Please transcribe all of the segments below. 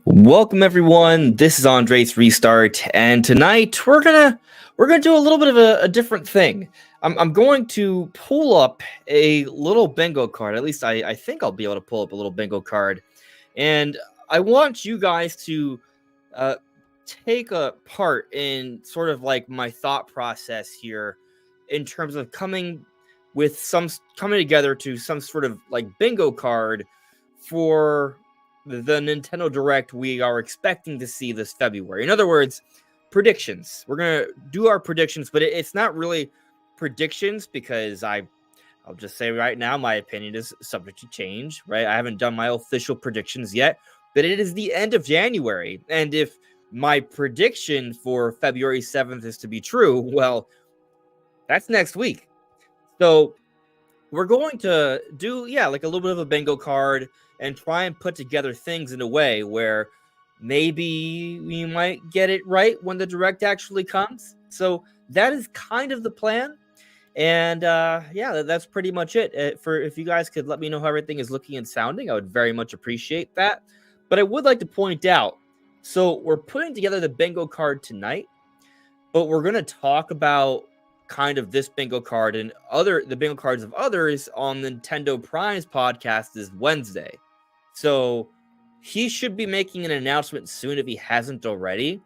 Welcome everyone. This is Andre's Restart, and tonight we're gonna do a little bit of a different thing. I'm going to pull up a little bingo card. At least I think I'll be able to pull up a little bingo card, and I want you guys to uh, take a part in sort of like my thought process here, in terms of coming together to some sort of like bingo card for the Nintendo Direct we are expecting to see this February. In other words, predictions. We're gonna do our predictions, but it's not really predictions because I'll just say right now my opinion is subject to change. Right, I haven't done my official predictions yet, but it is the end of January, and if my prediction for February 7th is to be true, well, that's next week. So we're going to do, like a little bit of a bingo card and try and put together things in a way where maybe we might get it right when the direct actually comes. So that is kind of the plan. And that's pretty much it. For if you guys could let me know how everything is looking and sounding, I would very much appreciate that. But I would like to point out, so we're putting together the bingo card tonight, but we're going to talk about kind of this bingo card and the bingo cards of others on Nintendo Prime's podcast is Wednesday. So he should be making an announcement soon if he hasn't already.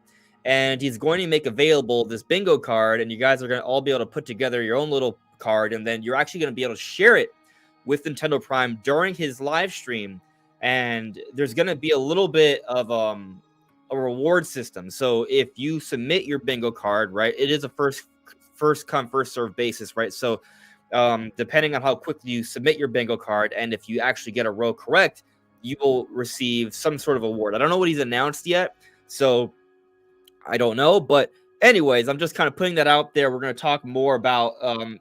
And he's going to make available this bingo card, and you guys are going to all be able to put together your own little card, and then you're actually going to be able to share it with Nintendo Prime during his live stream. And there's going to be a little bit of a reward system. So if you submit your bingo card, right, it is a first come first serve basis, right? So depending on how quickly you submit your bingo card, and if you actually get a row correct, you will receive some sort of award. I don't know what he's announced yet, so I don't know. But anyways, I'm just kind of putting that out there. We're going to talk more about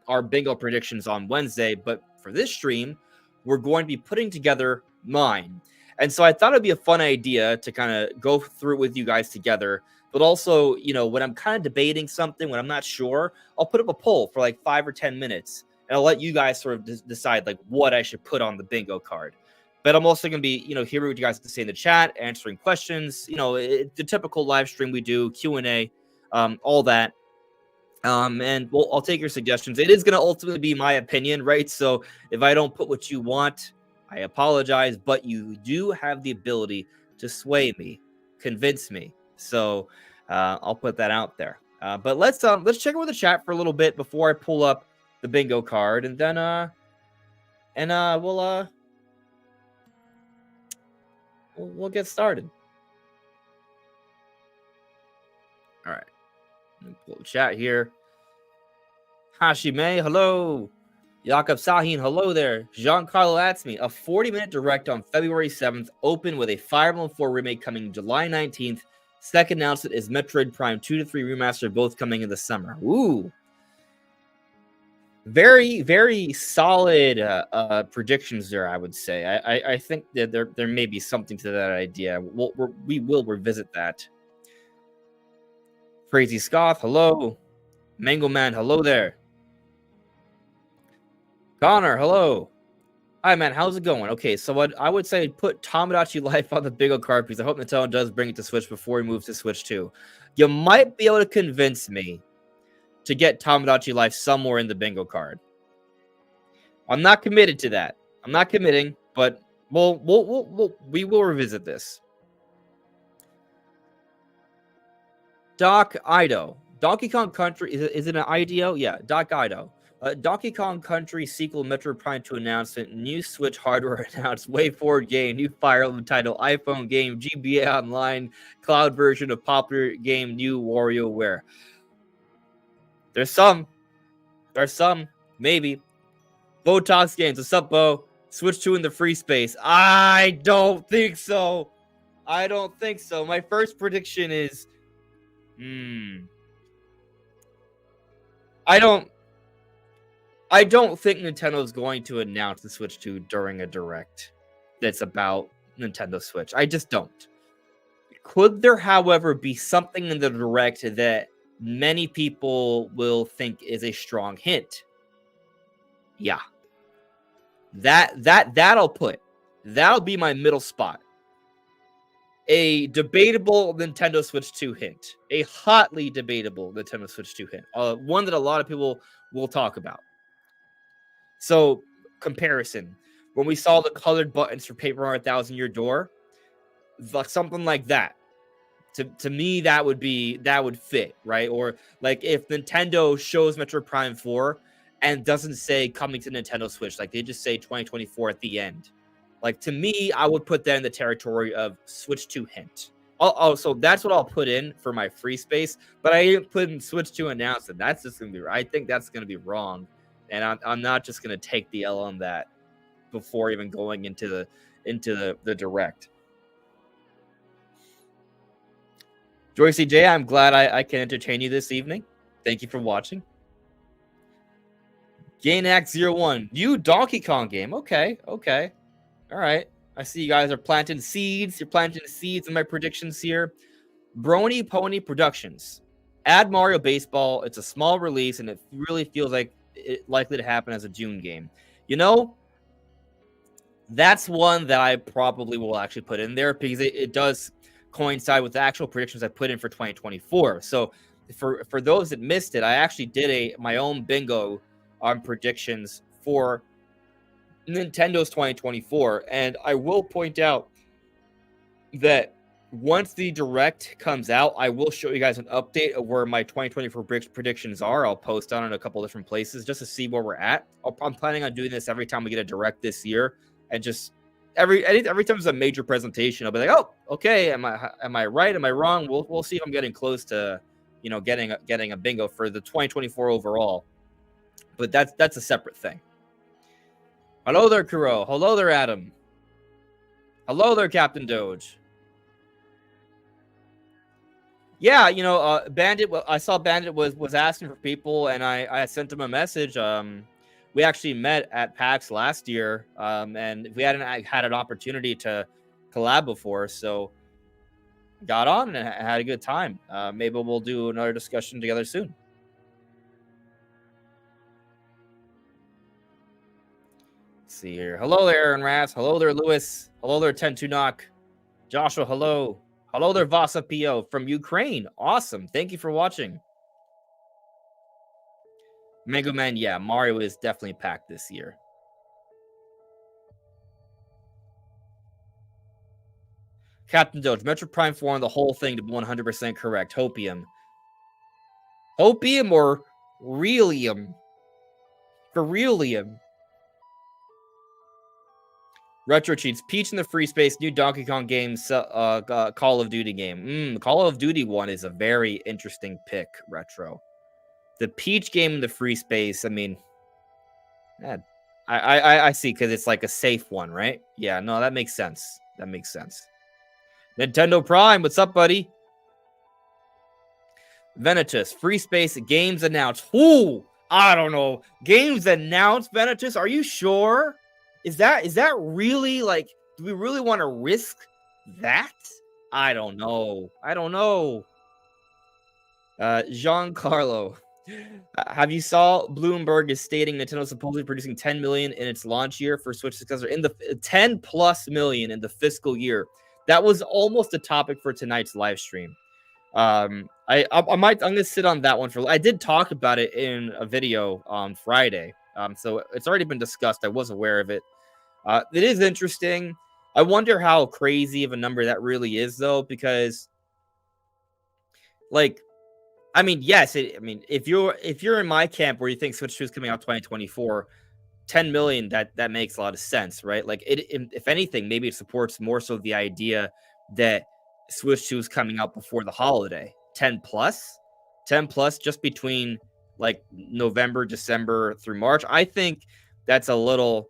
our bingo predictions on Wednesday, but for this stream, we're going to be putting together mine. And so I thought it'd be a fun idea to kind of go through it with you guys together. But also, when I'm kind of debating something, when I'm not sure, I'll put up a poll for like 5 or 10 minutes, and I'll let you guys sort of decide like what I should put on the bingo card. But I'm also going to be, hearing what you guys have to say in the chat, answering questions, the typical live stream we do, Q&A, all that. And I'll take your suggestions. It is going to ultimately be my opinion, right? So if I don't put what you want, I apologize, but you do have the ability to sway me, convince me. So I'll put that out there. But let's check in with the chat for a little bit before I pull up the bingo card, and then we'll get started. All right. Let me pull the chat here. Hashime, hello. Jakob Sahin, hello there. Giancarlo Atsme, a 40-minute direct on February 7th, open with a Fire Emblem 4 remake coming July 19th. Second announcement is Metroid Prime 2 to 3 remaster, both coming in the summer. Ooh. Very, very solid predictions there, I would say. I think that there may be something to that idea. We will revisit that. Crazy Scoff, hello. Mango Man, hello there. Connor, hello. Hi, man. How's it going? Okay, so what I would say, put Tomodachi Life on the bingo card because I hope Nintendo does bring it to Switch before he moves to Switch 2. You might be able to convince me to get Tomodachi Life somewhere in the bingo card. I'm not committed to that. I'm not committing, but we will revisit this. Doc Ido. Donkey Kong Country, is it an IDO? Yeah, Doc Ido. Donkey Kong Country sequel Metroid Prime 2 announcement, new Switch hardware announced, way forward game, new Fire Emblem title, iPhone game, GBA Online, cloud version of popular game, new WarioWare. There's some, maybe. Botox Games, what's up, Bo? Switch 2 in the free space. I don't think so. My first prediction is, I don't think Nintendo is going to announce the Switch 2 during a direct that's about Nintendo Switch. I just don't. Could there, however, be something in the direct that many people will think is a strong hint? Yeah. That'll be my middle spot. a debatable Nintendo Switch 2 hint, a hotly debatable Nintendo Switch 2 hint, one that a lot of people will talk about. So, comparison. When we saw the colored buttons for Paper Mario Thousand Year Door, something like that. To me, that would fit, right? Or like if Nintendo shows Metroid Prime 4 and doesn't say coming to Nintendo Switch, like they just say 2024 at the end. Like to me, I would put that in the territory of Switch 2 hint. Oh, so that's what I'll put in for my free space, but I didn't put in Switch 2 announcement. That's just gonna be. I think that's gonna be wrong, and I'm not just gonna take the L on that before even going into the direct. Joyce J, I'm glad I can entertain you this evening. Thank you for watching. Gainax01, new Donkey Kong game. Okay. All right. I see you guys are planting seeds. You're planting seeds in my predictions here. Brony Pony Productions. Add Mario Baseball. It's a small release, and it really feels like it's likely to happen as a June game. You know, that's one that I probably will actually put in there because it does coincide with the actual predictions I put in for 2024. So for those that missed it, I actually did my own bingo on predictions for Nintendo's 2024, and I will point out that once the direct comes out, I will show you guys an update of where my 2024 predictions are. I'll post on in a couple different places just to see where we're at. I'm planning on doing this every time we get a direct this year, and just every time there's a major presentation, I'll be like, oh, okay, am I right? Am I wrong? We'll see if I'm getting close to, getting a bingo for the 2024 overall. But that's a separate thing. Hello there, Kuro. Hello there, Adam. Hello there, Captain Doge. Yeah, Bandit. I saw Bandit was asking for people, and I sent him a message. We actually met at PAX last year, and we hadn't had an opportunity to collab before, so got on and had a good time. Maybe we'll do another discussion together soon. Let's see here. Hello there, Aaron Rass. Hello there, Lewis. Hello there, Tentunok. Joshua, hello. Hello there, Vasa Pio from Ukraine. Awesome. Thank you for watching. Mega Man, yeah, Mario is definitely packed this year. Captain Doge, Metroid Prime 4 on the whole thing to be 100% correct. Hopium. Hopium or Realium? Beryllium. Retro Cheats, Peach in the Free Space, new Donkey Kong game, Call of Duty game. Call of Duty one is a very interesting pick, Retro. The Peach game in the Free Space, I mean, I see, because it's like a safe one, right? Yeah, no, that makes sense. That makes sense. Nintendo Prime, what's up, buddy? Venitus, Free Space, games announced. Ooh, I don't know. Games announced, Venitus, are you sure? Is that really, like, do we really want to risk that? I don't know. Giancarlo, have you saw Bloomberg is stating Nintendo supposedly producing 10 million in its launch year for Switch successor in the 10 plus million in the fiscal year. That was almost a topic for tonight's live stream. I'm gonna sit on that one I did talk about it in a video on Friday. So it's already been discussed. I was aware of it. It is interesting. I wonder how crazy of a number that really is, though, because, like, I mean, yes, if you're in my camp where you think Switch 2 is coming out 2024, 10 million, that makes a lot of sense, right? Like, if anything, maybe it supports more so the idea that Switch 2 is coming out before the holiday. 10 plus just between like November, December through March. I think that's a little.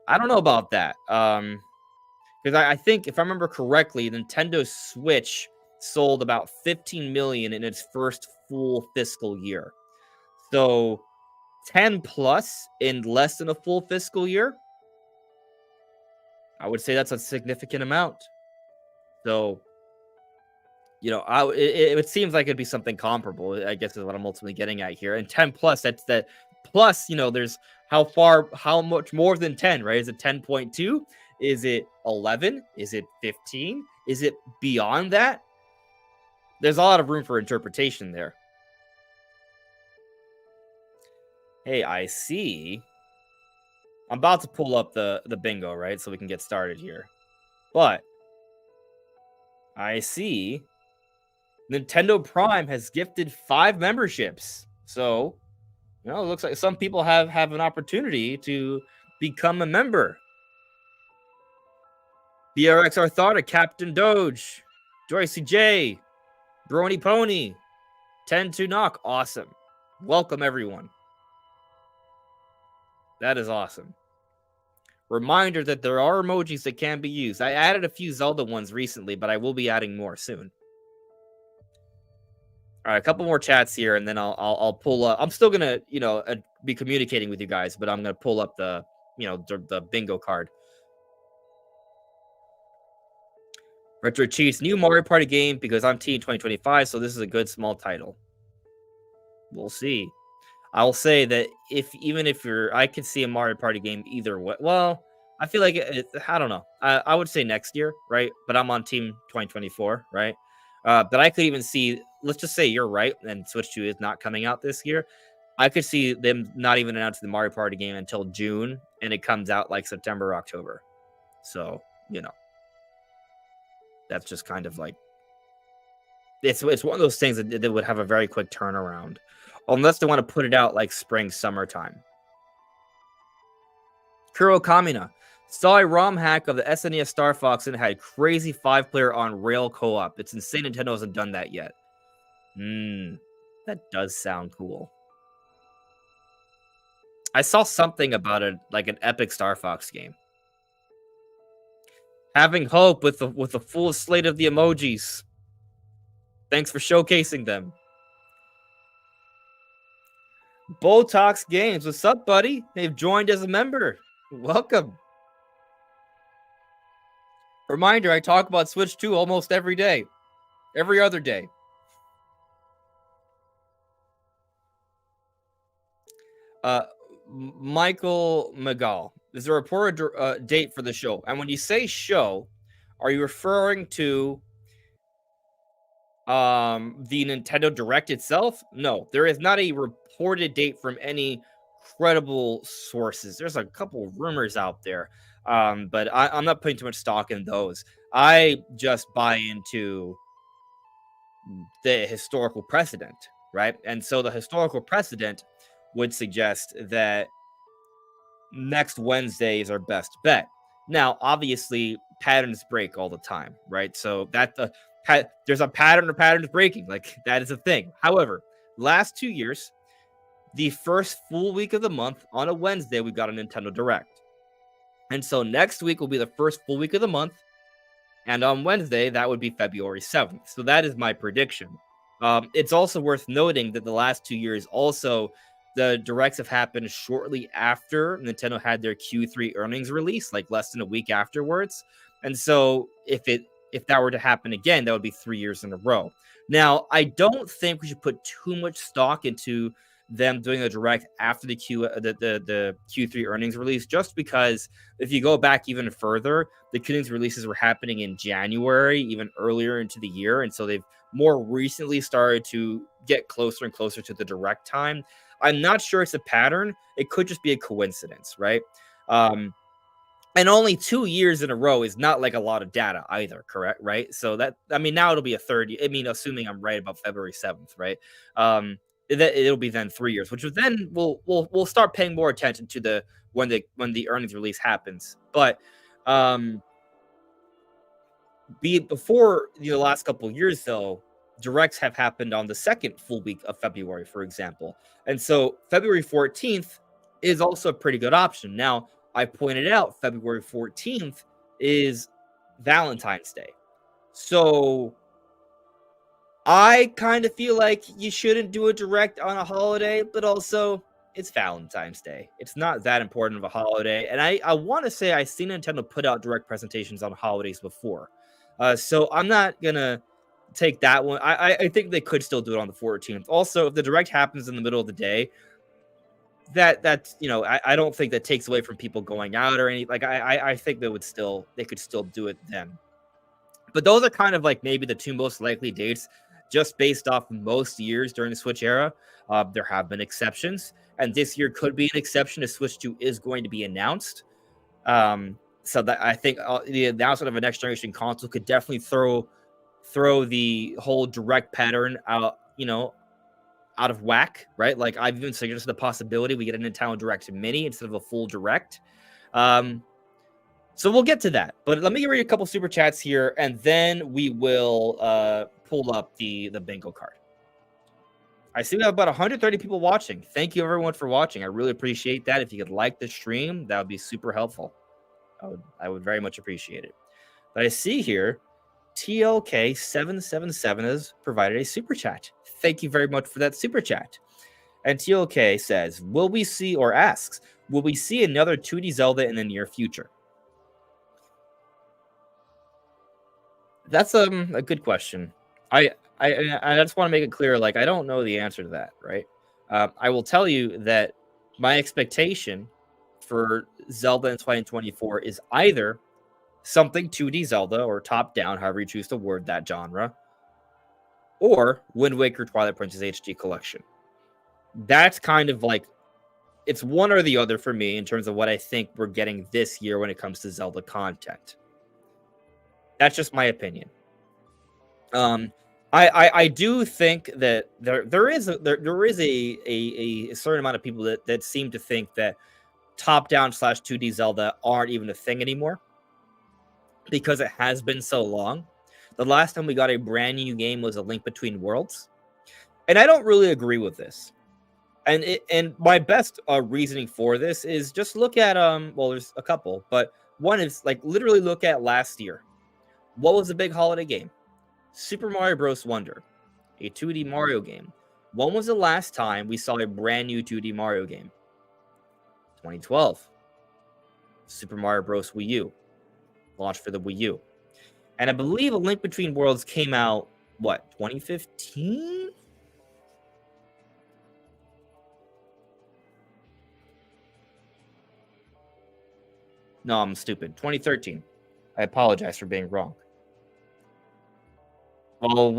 I don't know about that. Because I think, if I remember correctly, Nintendo Switch sold about 15 million in its first full fiscal year. So 10 plus in less than a full fiscal year, I would say that's a significant amount. So, it seems like it'd be something comparable, I guess, is what I'm ultimately getting at here. And 10 plus, that's that. Plus, there's how much more than 10, right? Is it 10.2? Is it 11? Is it 15? Is it beyond that? There's a lot of room for interpretation there. Hey, I see. I'm about to pull up the bingo, right? So we can get started here. But I see Nintendo Prime has gifted 5 memberships. So, it looks like some people have an opportunity to become a member. BRX Arthata, Captain Doge, Joycey J, Brony Pony, 10 to knock. Awesome. Welcome, everyone. That is awesome. Reminder that there are emojis that can be used. I added a few Zelda ones recently, but I will be adding more soon. All right, a couple more chats here, and then I'll pull up. I'm still gonna be communicating with you guys, but I'm gonna pull up the bingo card. Retro Cheats, new Mario Party game because I'm Team 2025, so this is a good small title. We'll see. I'll say that even if I could see a Mario Party game either way. Well, I feel like I don't know. I would say next year, right? But I'm on Team 2024, right? But I could even see. Let's just say you're right, and Switch 2 is not coming out this year. I could see them not even announcing the Mario Party game until June, and it comes out like September, October. So that's just kind of like it's one of those things that would have a very quick turnaround, unless they want to put it out like spring, summertime. Kuro Kamina saw a ROM hack of the SNES Star Fox and it had crazy 5-player on rail co-op. It's insane Nintendo hasn't done that yet. That does sound cool. I saw something about it, like an epic Star Fox game. Having hope with the full slate of the emojis. Thanks for showcasing them. Botox Games, what's up, buddy? They've joined as a member. Welcome. Reminder, I talk about Switch 2 almost every day. Every other day. Michael Magal, is there a reported date for the show? And when you say show, are you referring to the Nintendo Direct itself? No, there is not a reported date from any credible sources. There's a couple rumors out there, but I'm not putting too much stock in those. I just buy into the historical precedent, right? And so the historical precedent would suggest that next Wednesday is our best bet. Now, obviously, patterns break all the time, right? So there's a pattern of patterns breaking. Like, that is a thing. However, last 2 years, the first full week of the month on a Wednesday, we got a Nintendo Direct. And so next week will be the first full week of the month. And on Wednesday, that would be February 7th. So that is my prediction. It's also worth noting that the last 2 years also, the directs have happened shortly after Nintendo had their Q3 earnings release, like less than a week afterwards. And so if that were to happen again, that would be 3 years in a row. Now, I don't think we should put too much stock into them doing a direct after the Q3 earnings release, just because if you go back even further, the earnings releases were happening in January, even earlier into the year, and so they've more recently started to get closer and closer to the direct time. I'm not sure it's a pattern. It could just be a coincidence, right? And only 2 years in a row is not like a lot of data either, correct? Right? So now it'll be a third. I mean, assuming I'm right about February 7th, right? It'll be then 3 years, which then we'll start paying more attention to when the earnings release happens. But before the last couple of years, though, directs have happened on the second full week of February, for example, and so February 14th is also a pretty good option. Now, I pointed out February 14th is Valentine's Day, so I kind of feel like you shouldn't do a direct on a holiday, but also it's Valentine's Day. It's not that important of a holiday. And I want to say I've seen Nintendo put out direct presentations on holidays before. So I'm not going to take that one. I think they could still do it on the 14th. Also, if the direct happens in the middle of the day, that's I don't think that takes away from people going out or anything. Like I think they could still do it then. But those are kind of like maybe the two most likely dates, just based off most years during the Switch era. There have been exceptions, and this year could be an exception as Switch 2 is going to be announced. So that I think the announcement of a next generation console could definitely throw the whole direct pattern out, out of whack, right? Like I've even suggested the possibility we get a Nintendo Direct Mini instead of a full Direct. So we'll get to that, but let me read a couple super chats here, and then we will pull up the bingo card. I see we have about 130 people watching. Thank you everyone for watching. I really appreciate that. If you could like the stream, that would be super helpful. I would very much appreciate it. But I see here, TLK777 has provided a super chat. Thank you very much for that super chat. And TLK says, will we see another 2D Zelda in the near future? That's a good question. I just want to make it clear, like I don't know the answer to that, right? I will tell you that my expectation for Zelda in 2024 is either something 2D Zelda or top down, however you choose to word that genre, or Wind Waker Twilight Princess HD Collection. That's kind of like, it's one or the other for me in terms of what I think we're getting this year when it comes to Zelda content. That's just my opinion. I do think that there is a certain amount of people that seem to think that top down / 2D Zelda aren't even a thing anymore because it has been so long. The last time we got a brand new game was A Link Between Worlds, and I don't really agree with this. And my best reasoning for this is just look at well, there's a couple, but one is like literally look at last year. What was the big holiday game? Super Mario Bros. Wonder, a 2D Mario game. When was the last time we saw a brand new 2D Mario game? 2012. Super Mario Bros. Wii U. Launched for the Wii U. And I believe A Link Between Worlds came out, what, 2015? No, I'm stupid. 2013. I apologize for being wrong. Well,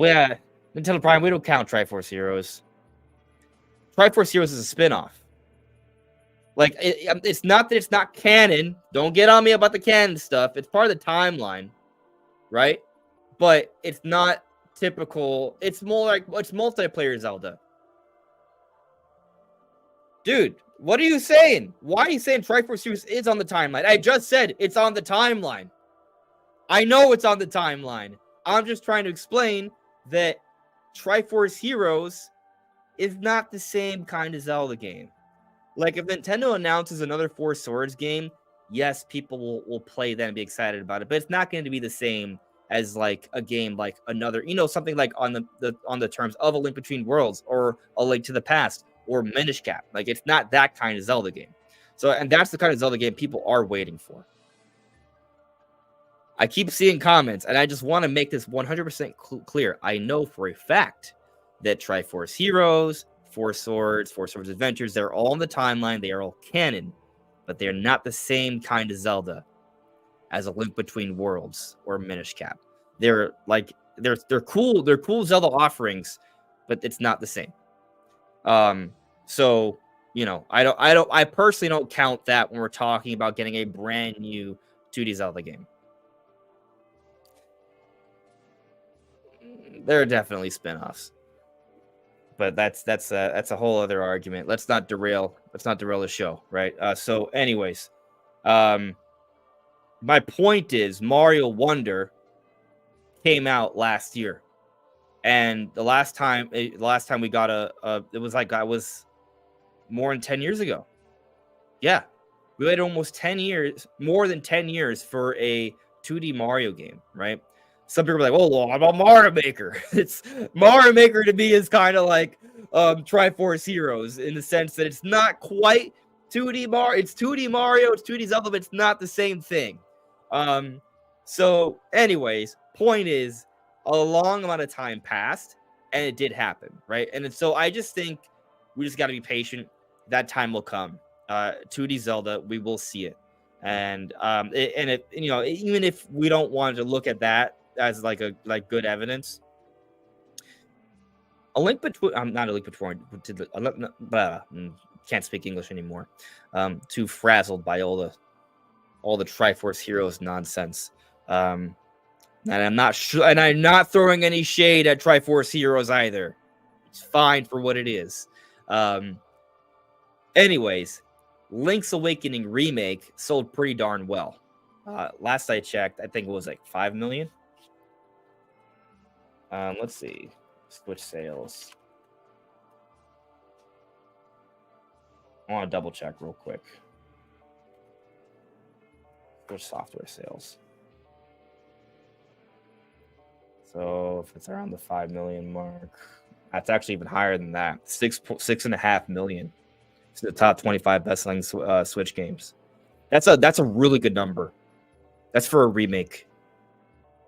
Nintendo Prime, we don't count Triforce Heroes. Triforce Heroes is a spin-off. Like, it's not that it's not canon. Don't get on me about the canon stuff. It's part of the timeline, right? But it's not typical. It's more like, it's multiplayer Zelda. Dude, what are you saying? Why are you saying Triforce Heroes is on the timeline? I just said it's on the timeline. I know it's on the timeline. I'm just trying to explain that Triforce Heroes is not the same kind of Zelda game. Like, if Nintendo announces another Four Swords game, yes, people will play that and be excited about it, but it's not going to be the same as like a game like another, something like on the terms of A Link Between Worlds or A Link to the Past or Minish Cap. Like, it's not that kind of Zelda game. So, and that's the kind of Zelda game people are waiting for. I keep seeing comments, and I just want to make this 100% clear. I know for a fact that Triforce Heroes, Four Swords Adventures, they're all on the timeline. They are all canon, but they're not the same kind of Zelda as A Link Between Worlds or Minish Cap. They're like they're cool. They're cool Zelda offerings, but it's not the same. So I personally don't count that when we're talking about getting a brand new 2D Zelda game. There are definitely spin-offs, but that's a whole other argument. Let's not derail the show, right? So anyways, my point is Mario Wonder came out last year, and the last time we got it was more than 10 years ago. Yeah, we waited almost 10 years, more than 10 years for a 2D Mario game, right? Some people are like, "Oh, well, about Mario Maker." It's Mario Maker to me is kind of like Triforce Heroes in the sense that it's not quite 2D Mario. It's 2D Mario, it's 2D Zelda, but it's not the same thing. So, anyways, point is, a long amount of time passed, and it did happen, right? And so I just think we just got to be patient. That time will come. 2D Zelda, we will see it, and even if we don't want to look at that as like good evidence. A link between I'm not a link between to the can't speak English anymore. Too frazzled by all the Triforce Heroes nonsense. And I'm not sure, and I'm not throwing any shade at Triforce Heroes either. It's fine for what it is. Anyways, Link's Awakening remake sold pretty darn well. Last I checked, I think it was like 5 million. Let's see. Switch sales. I want to double check real quick. Switch software sales. So if it's around the 5 million mark, that's actually even higher than that. 6.5 million. It's the top 25 best-selling Switch games. That's a really good number. That's for a remake.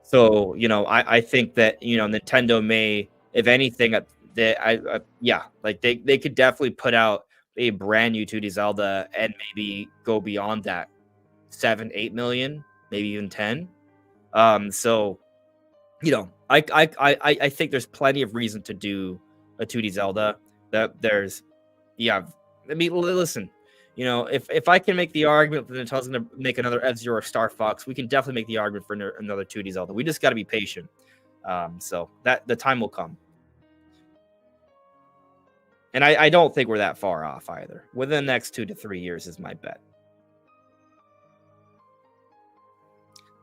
So I think that Nintendo may, if anything, they could definitely put out a brand new 2D Zelda and maybe go beyond that 7-8 million, maybe even 10. So I think there's plenty of reason to do a 2D Zelda. I mean, listen, if I can make the argument that Nintendo's going to make another F-Zero or Star Fox, we can definitely make the argument for another 2D Zelda. We just got to be patient. So that the time will come. And I don't think we're that far off either. Within the next 2 to 3 years is my bet.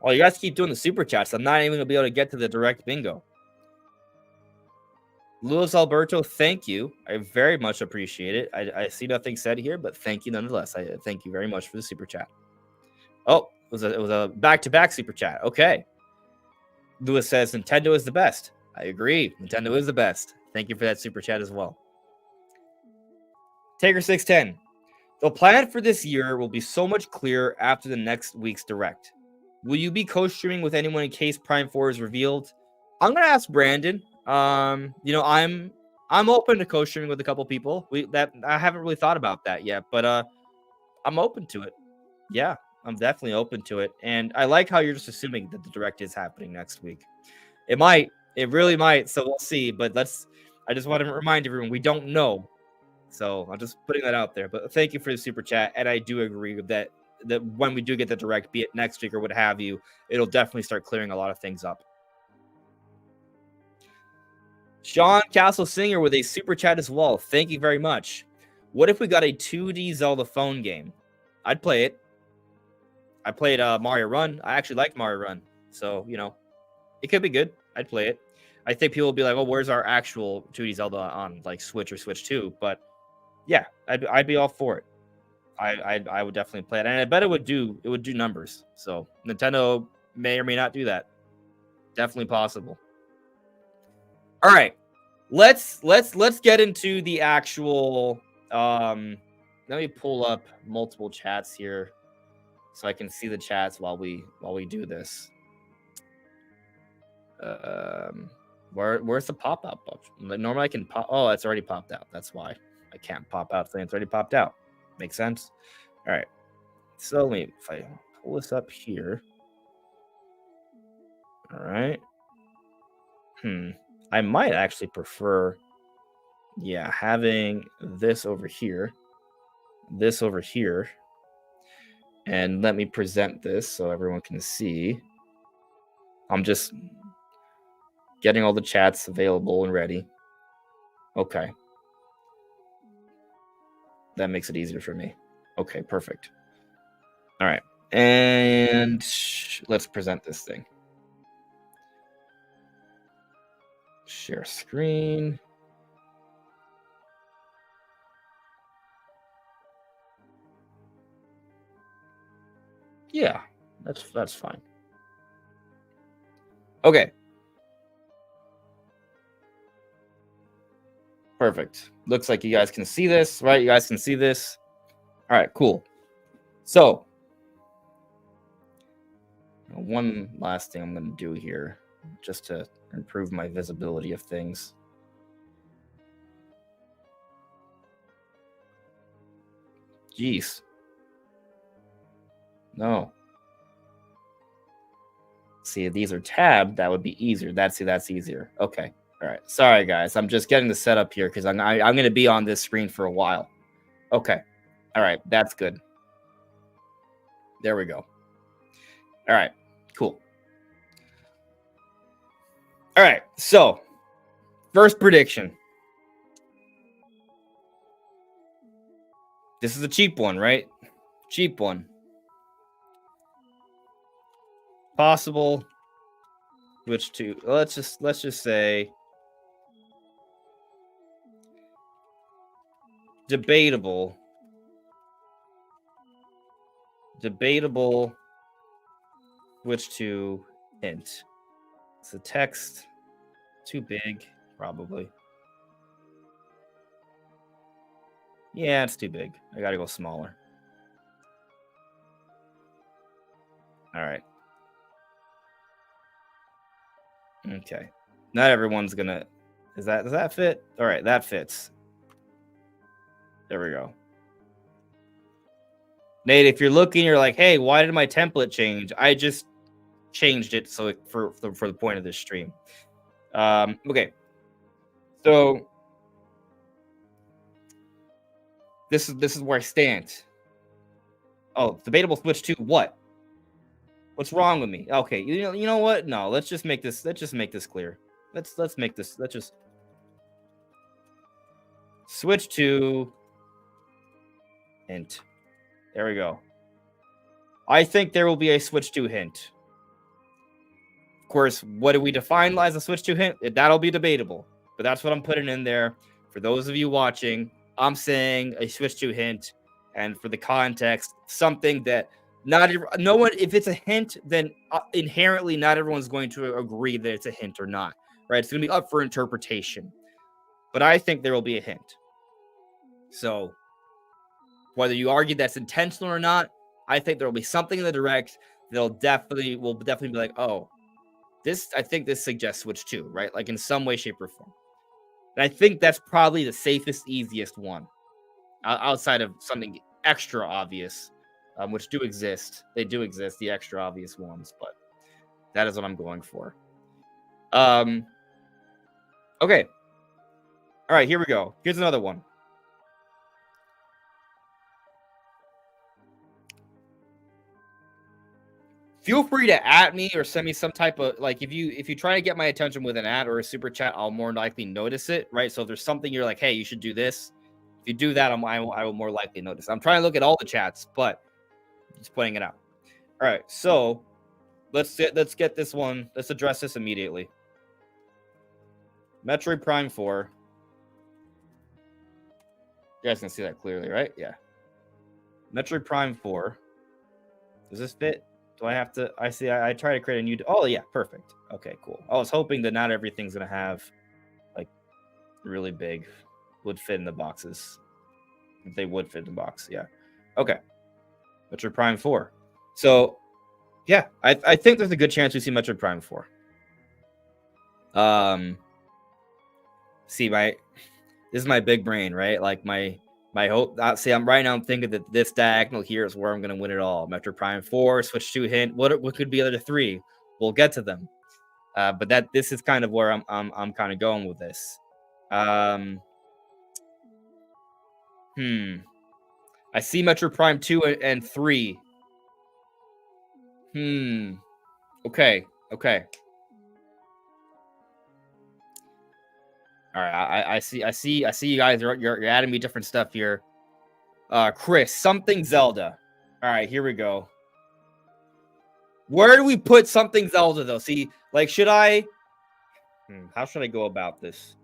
Well, you guys keep doing the super chats. I'm not even going to be able to get to the direct bingo. Luis Alberto, thank you. I very much appreciate it. I see nothing said here, but thank you nonetheless. I thank you very much for the super chat. Oh, it was a back-to-back super chat. Okay. Lewis says Nintendo is the best. I agree. Nintendo is the best. Thank you for that super chat as well. Taker610. The plan for this year will be so much clearer after the next week's direct. Will you be co-streaming with anyone in case Prime 4 is revealed? I'm gonna ask Brandon. I'm open to co-streaming with a couple people. I haven't really thought about that yet, but I'm open to it. Yeah, I'm definitely open to it. And I like how you're just assuming that the direct is happening next week. It really might. So we'll see. But I just want to remind everyone we don't know. So I'm just putting that out there. But thank you for the super chat. And I do agree with that when we do get the direct, be it next week or what have you, it'll definitely start clearing a lot of things up. Sean Castle Singer with a super chat as well. Thank you very much. What if we got a 2D Zelda phone game? I'd play it. I played Mario Run. I actually liked Mario Run. So, it could be good. I'd play it. I think people will be like, oh, where's our actual 2D Zelda on like Switch or Switch 2? But yeah, I'd be all for it. I would definitely play it. And I bet it would do numbers. So Nintendo may or may not do that. Definitely possible. All right. Let's get into the actual let me pull up multiple chats here so I can see the chats while we do this. Where's the pop-up? Normally I can pop. Oh, it's already popped out. That's why I can't pop out saying it's already popped out. Makes sense. All right. So if I pull this up here. All right. I might actually prefer, having this over here, and let me present this so everyone can see. I'm just getting all the chats available and ready. Okay. That makes it easier for me. Okay, perfect. All right. And let's present this thing. Share screen. Yeah, that's fine. Okay. Perfect. Looks like you guys can see this, right? You guys can see this. All right, cool. So, one last thing I'm going to do here just to improve my visibility of things. Jeez. No. See, if these are tabbed, that would be easier. That's easier. Okay. All right. Sorry, guys. I'm just getting the setup here because I'm going to be on this screen for a while. Okay. All right. That's good. There we go. All right. Cool. All right. So, first prediction. This is a cheap one, right? Cheap one. Possible. Which to let's just say debatable which to hint. It's a text too big, probably. Yeah, it's too big. I gotta go smaller. All right. Okay. Not everyone's gonna. Does that fit? All right, that fits. There we go. Nate, if you're looking, you're like, hey, why did my template change? I just changed it so for the point of this stream. Okay. So this is where I stand. Oh, debatable switch to what? What's wrong with me? Okay, you know what? No, let's just make this clear. Let's make this. Let's just switch to hint. There we go. I think there will be a switch to hint. Of course, what do we define as a switch to hint? That'll be debatable, but that's what I'm putting in there. For those of you watching, I'm saying a switch to hint, and for the context, something that no one, if it's a hint, then inherently not everyone's going to agree that it's a hint or not, right? It's going to be up for interpretation, but I think there will be a hint. So whether you argue that's intentional or not, I think there will be something in the direct that'll definitely be like, oh, I think this suggests switch to, right? Like in some way, shape, or form. And I think that's probably the safest, easiest one outside of something extra obvious, which do exist. They do exist, the extra obvious ones, but that is what I'm going for. Okay. All right, here we go. Here's another one. Feel free to at me or send me some type of, like, if you try to get my attention with an ad or a super chat, I'll more likely notice it, right? So if there's something you're like, hey, you should do this. If you do that, I will more likely notice. I'm trying to look at all the chats, but just pointing it out. All right, so let's get this one. Let's address this immediately. Metroid Prime 4. You guys can see that clearly, right? Yeah. Metroid Prime 4. Does this fit? Do I have to? I see. I try to create a new. Oh yeah, perfect. Okay, cool. I was hoping that not everything's gonna have like really big would fit in the boxes. If they would fit in the box, yeah. Okay. Metroid Prime 4. So yeah, I think there's a good chance we see Metroid Prime 4. See, this is my big brain, right? Like my hope. See, I'm thinking that this diagonal here is where I'm going to win it all. Metroid Prime 4, switch to hint. What could be the other three? We'll get to them. But this is kind of where I'm kind of going with this. I see Metroid Prime 2 and 3. Okay. All right, I see you guys. You're adding me different stuff here. Chris, something Zelda. All right, here we go. Where do we put something Zelda though? See, like, should I? How should I go about this?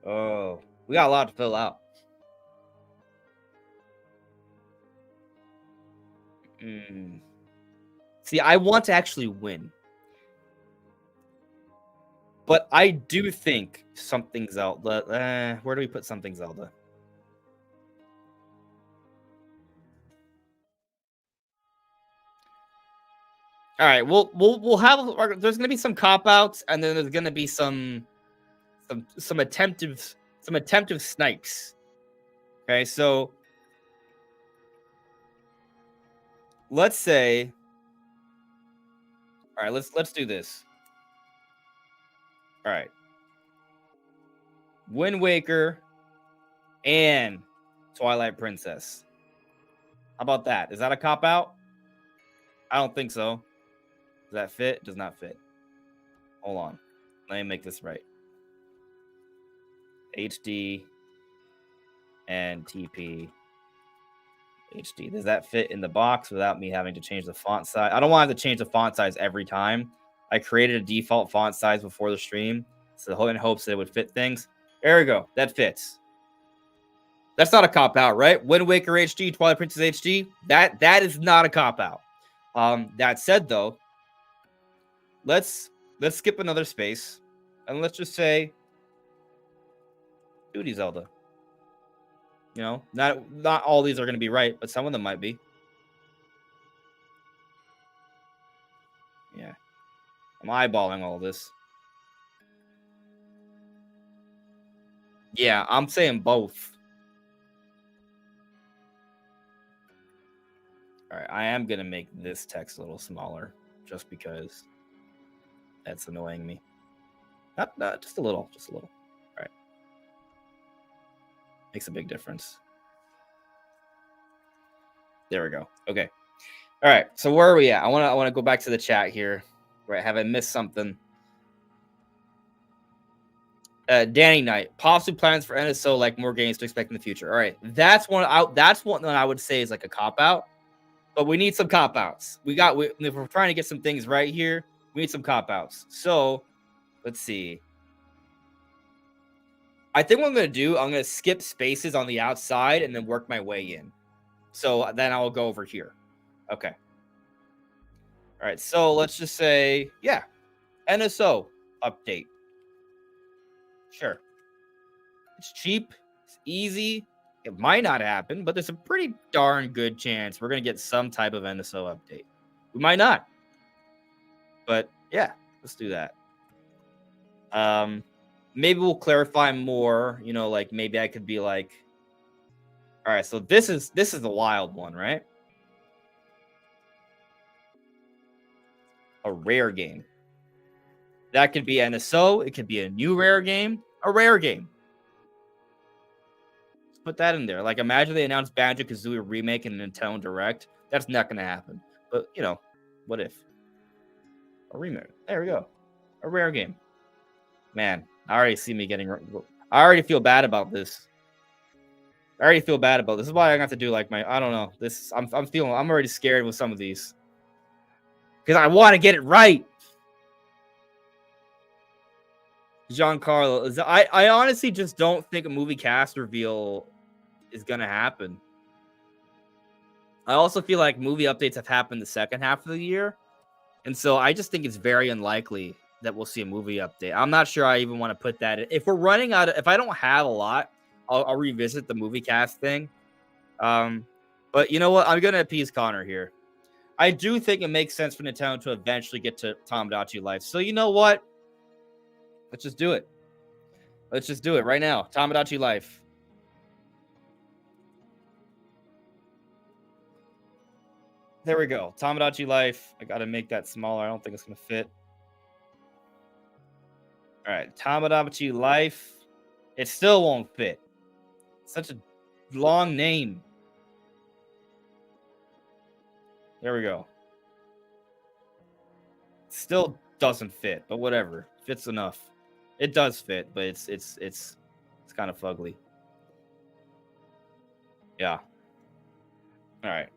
Oh, we got a lot to fill out. See, I want to actually win. But I do think something Zelda. Where do we put something Zelda? All right, we'll have. There's going to be some cop outs, and then there's going to be some attemptive snipes. Okay, so let's say, all right, let's do this. All right, Wind Waker and Twilight Princess. How about that? Is that a cop out? I don't think so. Does that fit? Does not fit. Hold on. Let me make this right. HD and TP HD. Does that fit in the box without me having to change the font size? I don't want to have to change the font size every time. I created a default font size before the stream, so in hopes that it would fit things. There we go. That fits. That's not a cop out, right? Wind Waker HD, Twilight Princess HD. That is not a cop out. That said, though, let's skip another space and let's just say 2D Zelda. You know, not all these are going to be right, but some of them might be. Yeah, I'm eyeballing all this. Yeah, I'm saying both. All right, I am gonna make this text a little smaller, just because that's annoying me. Not just a little, just a little. All right, makes a big difference. There we go. Okay. All right. So where are we at? I want to go back to the chat here. Right? Have I missed something? Danny Knight, possibly plans for NSO, like more games to expect in the future. All right, that's one that I would say is like a cop out, but we need some cop outs. If we're trying to get some things right here, we need some cop outs. So let's see. I think what I'm gonna do, I'm gonna skip spaces on the outside and then work my way in. So then I'll go over here. Okay. All right. So let's just say, yeah, NSO update. Sure. It's cheap. It's easy. It might not happen, but there's a pretty darn good chance we're going to get some type of NSO update. We might not. But yeah, let's do that. Maybe we'll clarify more, you know, like maybe I could be like, all right, so this is the wild one, right? A rare game. That could be NSO, it could be a new rare game, a rare game. Put that in there. Like, imagine they announced Banjo-Kazooie remake in Nintendo Direct. That's not going to happen. But, you know, what if? A remake. There we go. A rare game. Man, I already see me getting... I already feel bad about this. This is why I got to do, like, my... I don't know. I'm already scared with some of these. Because I want to get it right. Giancarlo. I honestly just don't think a movie cast reveal is going to happen. I also feel like movie updates have happened the second half of the year. And so I just think it's very unlikely that we'll see a movie update. I'm not sure I even want to put that in. If we're running out of, if I don't have a lot, I'll revisit the movie cast thing. But you know what? I'm going to appease Connor here. I do think it makes sense for Nintendo to eventually get to Tomodachi Life. So you know what? Let's just do it. Let's just do it right now. Tomodachi Life. There we go. Tomodachi Life. I got to make that smaller. I don't think it's going to fit. All right. Tomodachi Life. It still won't fit. Such a long name. There we go. Still doesn't fit, but whatever. Fits enough. It does fit, but it's kind of fugly. Yeah. All right.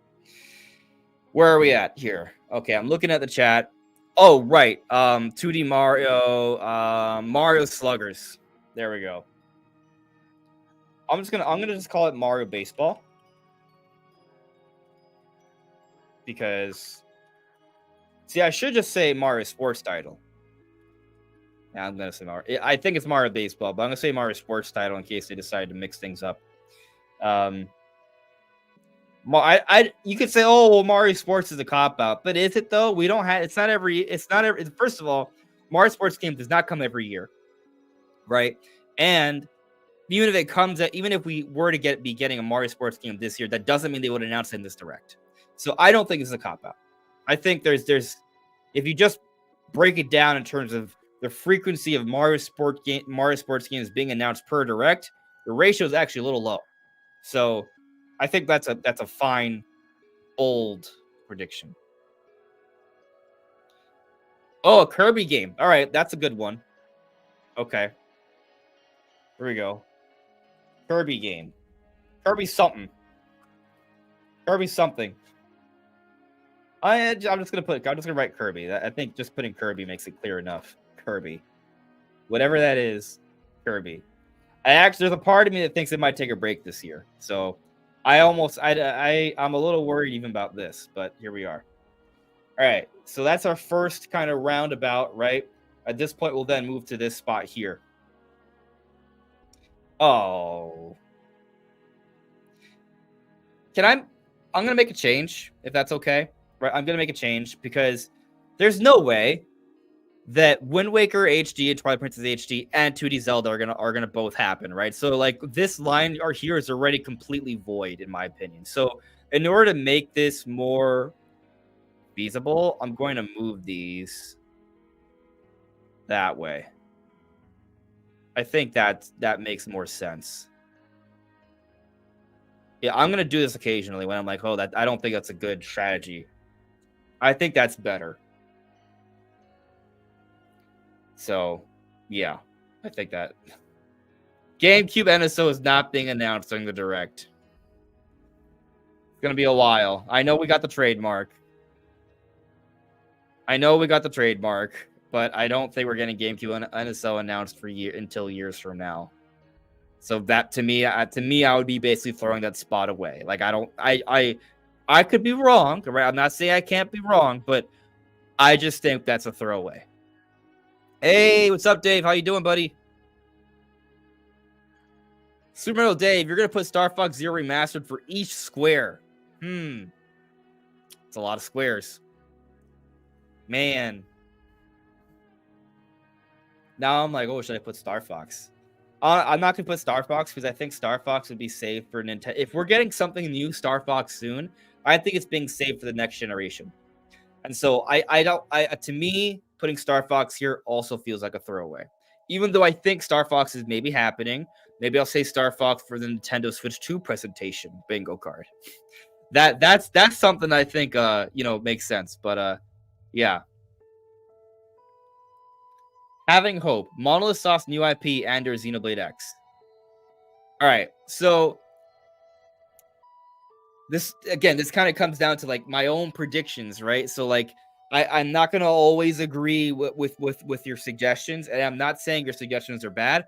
Where are we at here? Okay, I'm looking at the chat. Oh, right. 2D Mario, Mario Sluggers. There we go. I'm gonna just call it Mario Baseball. Because see, I should just say Mario Sports Title. Yeah, I'm gonna say Mario. I think it's Mario Baseball, but I'm gonna say Mario Sports Title in case they decide to mix things up. You could say, oh, well, Mario Sports is a cop out, but is it though? We don't have. It's not every. First of all, Mario Sports game does not come every year, right? And even if it comes, even if we were to be getting a Mario Sports game this year, that doesn't mean they would announce it in this direct. So I don't think it's a cop out. I think there's if you just break it down in terms of the frequency of Mario sports games being announced per direct, the ratio is actually a little low. So I think that's a fine bold prediction. Oh, a Kirby game. All right, that's a good one. Okay, here we go. Kirby game. Kirby something. Kirby something. I'm just gonna write Kirby. I think just putting Kirby makes it clear enough. Kirby, whatever that is, Kirby. There's a part of me that thinks it might take a break this year. So I'm a little worried even about this, but here we are. All right, so that's our first kind of roundabout, right? At this point, we'll then move to this spot here. Oh, I'm gonna make a change if that's okay. Right, I'm gonna make a change because there's no way that Wind Waker HD and Twilight Princess HD and 2D Zelda are gonna both happen, right? So like this line or here is already completely void in my opinion. So in order to make this more feasible, I'm going to move these that way. I think that makes more sense. Yeah, I'm gonna do this occasionally when I'm like, oh, that I don't think that's a good strategy. I think that's better. So, yeah, I think that GameCube NSO is not being announced during the direct. It's gonna be a while. I know we got the trademark. But I don't think we're getting GameCube NSO announced until years from now. So that to me, I would be basically throwing that spot away. Like I could be wrong, right? I'm not saying I can't be wrong, but I just think that's a throwaway. Hey, what's up, Dave? How you doing, buddy? Super Metal Dave, you're gonna put Star Fox Zero Remastered for each square. It's a lot of squares. Man. Now I'm like, oh, should I put Star Fox? I'm not gonna put Star Fox because I think Star Fox would be saved for Nintendo. If we're getting something new, Star Fox soon, I think it's being saved for the next generation. And so to me, putting Star Fox here also feels like a throwaway. Even though I think Star Fox is maybe happening, maybe I'll say Star Fox for the Nintendo Switch 2 presentation bingo card. That's something I think makes sense. But yeah. Having Hope, Monolith Soft's new IP and or Xenoblade X. All right, so this kind of comes down to like my own predictions, right? So like I'm not gonna always agree with your suggestions, and I'm not saying your suggestions are bad.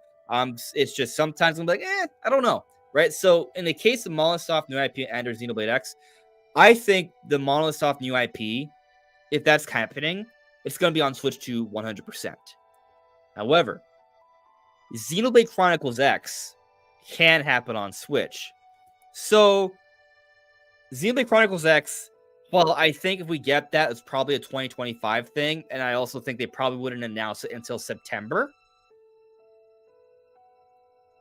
It's just sometimes I'm like, I don't know, right? So in the case of Monolith Soft new IP and or Xenoblade X, I think the Monolith Soft new IP, if that's happening, it's gonna be on Switch 2 100%. However, Xenoblade Chronicles X can happen on Switch. So, Xenoblade Chronicles X, well, I think if we get that, it's probably a 2025 thing, and I also think they probably wouldn't announce it until September.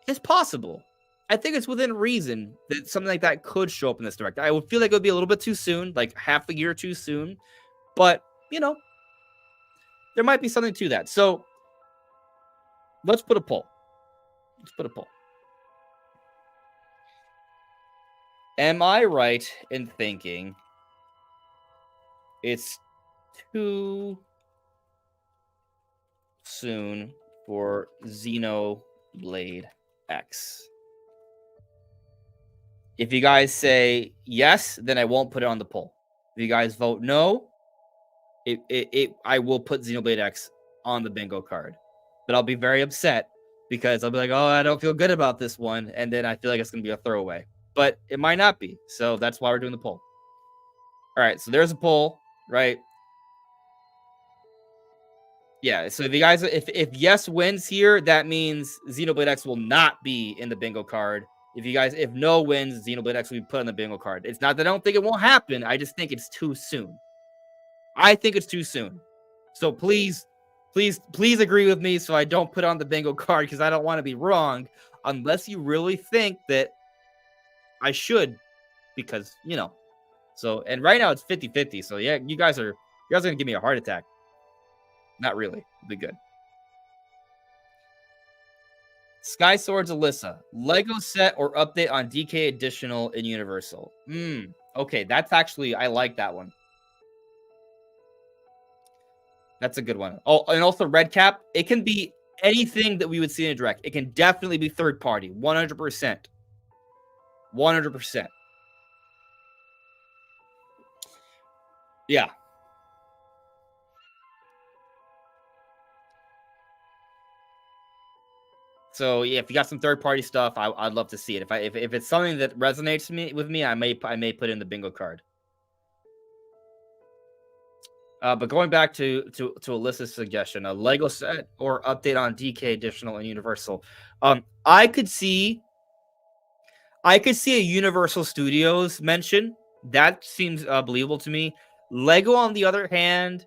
It's possible. I think it's within reason that something like that could show up in this direct. I would feel like it would be a little bit too soon, like half a year too soon, but, there might be something to that. So, let's put a poll. Am I right in thinking it's too soon for Xenoblade X? If you guys say yes, then I won't put it on the poll. If you guys vote no, I will put Xenoblade X on the bingo card. But I'll be very upset because I'll be like, oh, I don't feel good about this one. And then I feel like it's going to be a throwaway. But it might not be. So that's why we're doing the poll. All right, so there's a poll, right? Yeah, so if you guys, if yes wins here, that means Xenoblade X will not be in the bingo card. If no wins, Xenoblade X will be put on the bingo card. It's not that I don't think it won't happen. I just think it's too soon. I think it's too soon. So please agree with me so I don't put on the bingo card because I don't want to be wrong unless you really think that I should, because, So, and right now it's 50-50. So yeah, you guys are gonna give me a heart attack. Not really. It'll be good. Sky Swords Alyssa. Lego set or update on DK additional in Universal. Okay, that's actually I like that one. That's a good one. Oh, and also Red Cap. It can be anything that we would see in a direct. It can definitely be third party. 100%. 100%. Yeah. So yeah, if you got some third party stuff, I'd love to see it. If it's something that resonates with me, I may put in the bingo card. But going back to Alyssa's suggestion, a Lego set or update on DK additional and Universal. I could see a Universal Studios mention. That seems believable to me. Lego, on the other hand,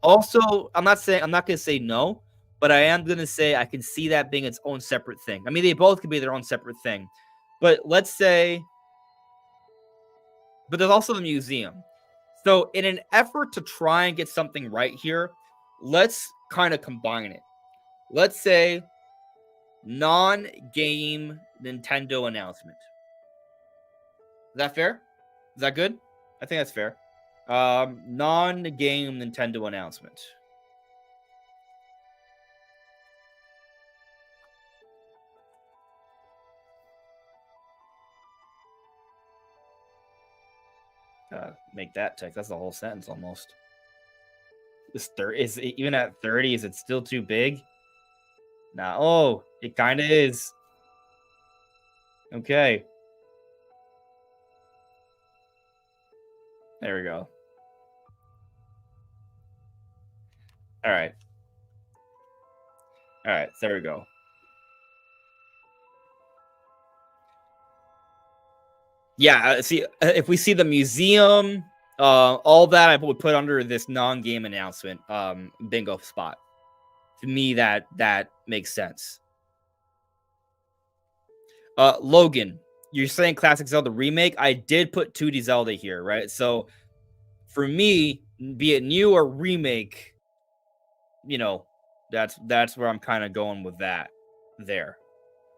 also I'm not gonna say no, but I am gonna say I can see that being its own separate thing. I mean, they both could be their own separate thing. But let's say, but there's also the museum. So, in an effort to try and get something right here, let's kind of combine it. Let's say non-game Nintendo announcement. Is that fair? Is that good? I think that's fair. Non-game Nintendo announcement. Make that text. That's the whole sentence almost. Is even at 30, is it still too big? Nah. Oh, it kind of is. Okay. There we go. All right. All right. There we go. Yeah. See, if we see the museum, all that I would put under this non-game announcement bingo spot. To me, that makes sense. Logan, you're saying classic Zelda remake. I did put 2D Zelda here, right? So for me, be it new or remake, that's where I'm kind of going with that. There,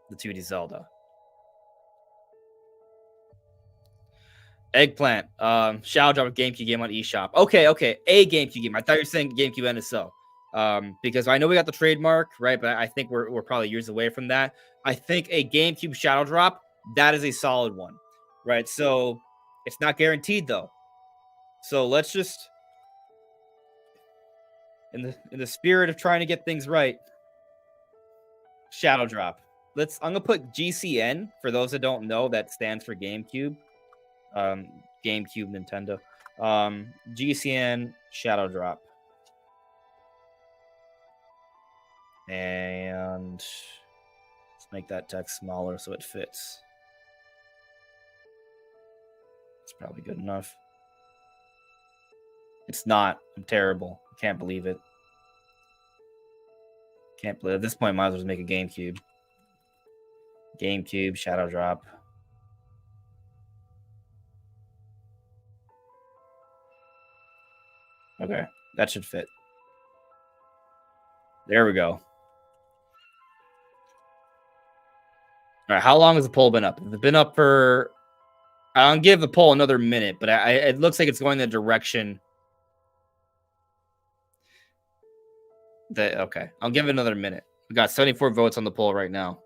the 2D Zelda. Eggplant, Shadow Drop a GameCube game on eShop. Okay, a GameCube game. I thought you were saying GameCube NSO. Because I know we got the trademark, right? But I think we're probably years away from that. I think a GameCube Shadow Drop, that is a solid one, right? So it's not guaranteed though. So let's just, in the spirit of trying to get things right, Shadow Drop. I'm gonna put GCN for those that don't know. That stands for GameCube. GameCube Nintendo. GCN Shadow Drop. And let's make that text smaller so it fits. It's probably good enough. It's not. I'm terrible. I can't believe it. Can't believe it. At this point, I might as well just make a GameCube. GameCube Shadow Drop. Okay, that should fit. There we go. All right, how long has the poll been up? It's been up for. I'll give the poll another minute, but it looks like it's going the direction. Okay, I'll give it another minute. We got 74 votes on the poll right now.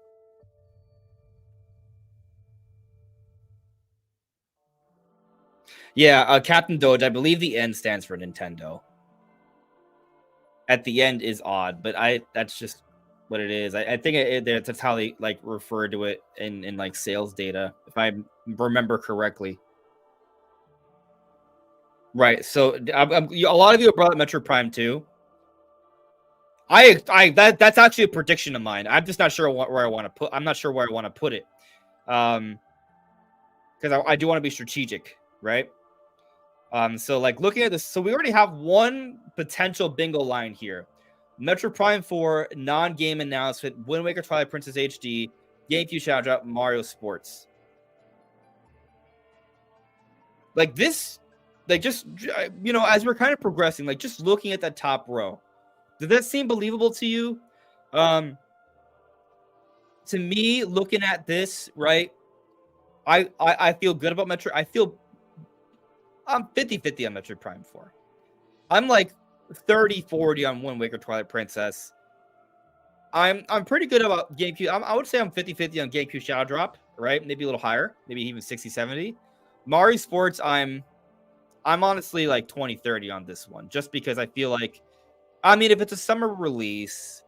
Yeah, Captain Doge. I believe the N stands for Nintendo. At the end is odd, but that's just what it is. I think that's how they like refer to it in like sales data, if I remember correctly. Right. So a lot of you brought up Metro Prime 2. That's actually a prediction of mine. I'm just not sure where I want to put. I'm not sure where I want to put it, because I do want to be strategic, right? So like looking at this, so we already have one potential bingo line here. Metro Prime 4 non-game announcement, Wind Waker Twilight Princess HD, GameCube Shadow Drop, Mario Sports. Like this, like just as we're kind of progressing, like just looking at that top row, does that seem believable to you? To me, looking at this, right? I feel good about Metro. I'm 50-50 on Metroid Prime 4. I'm like 30-40 on Wind Waker Twilight Princess. I'm pretty good about GameCube. I would say I'm 50-50 on GameCube Shadow Drop, right? Maybe a little higher, maybe even 60-70. Mario Sports, I'm honestly like 20-30 on this one, just because I feel like, I mean, if it's a summer release,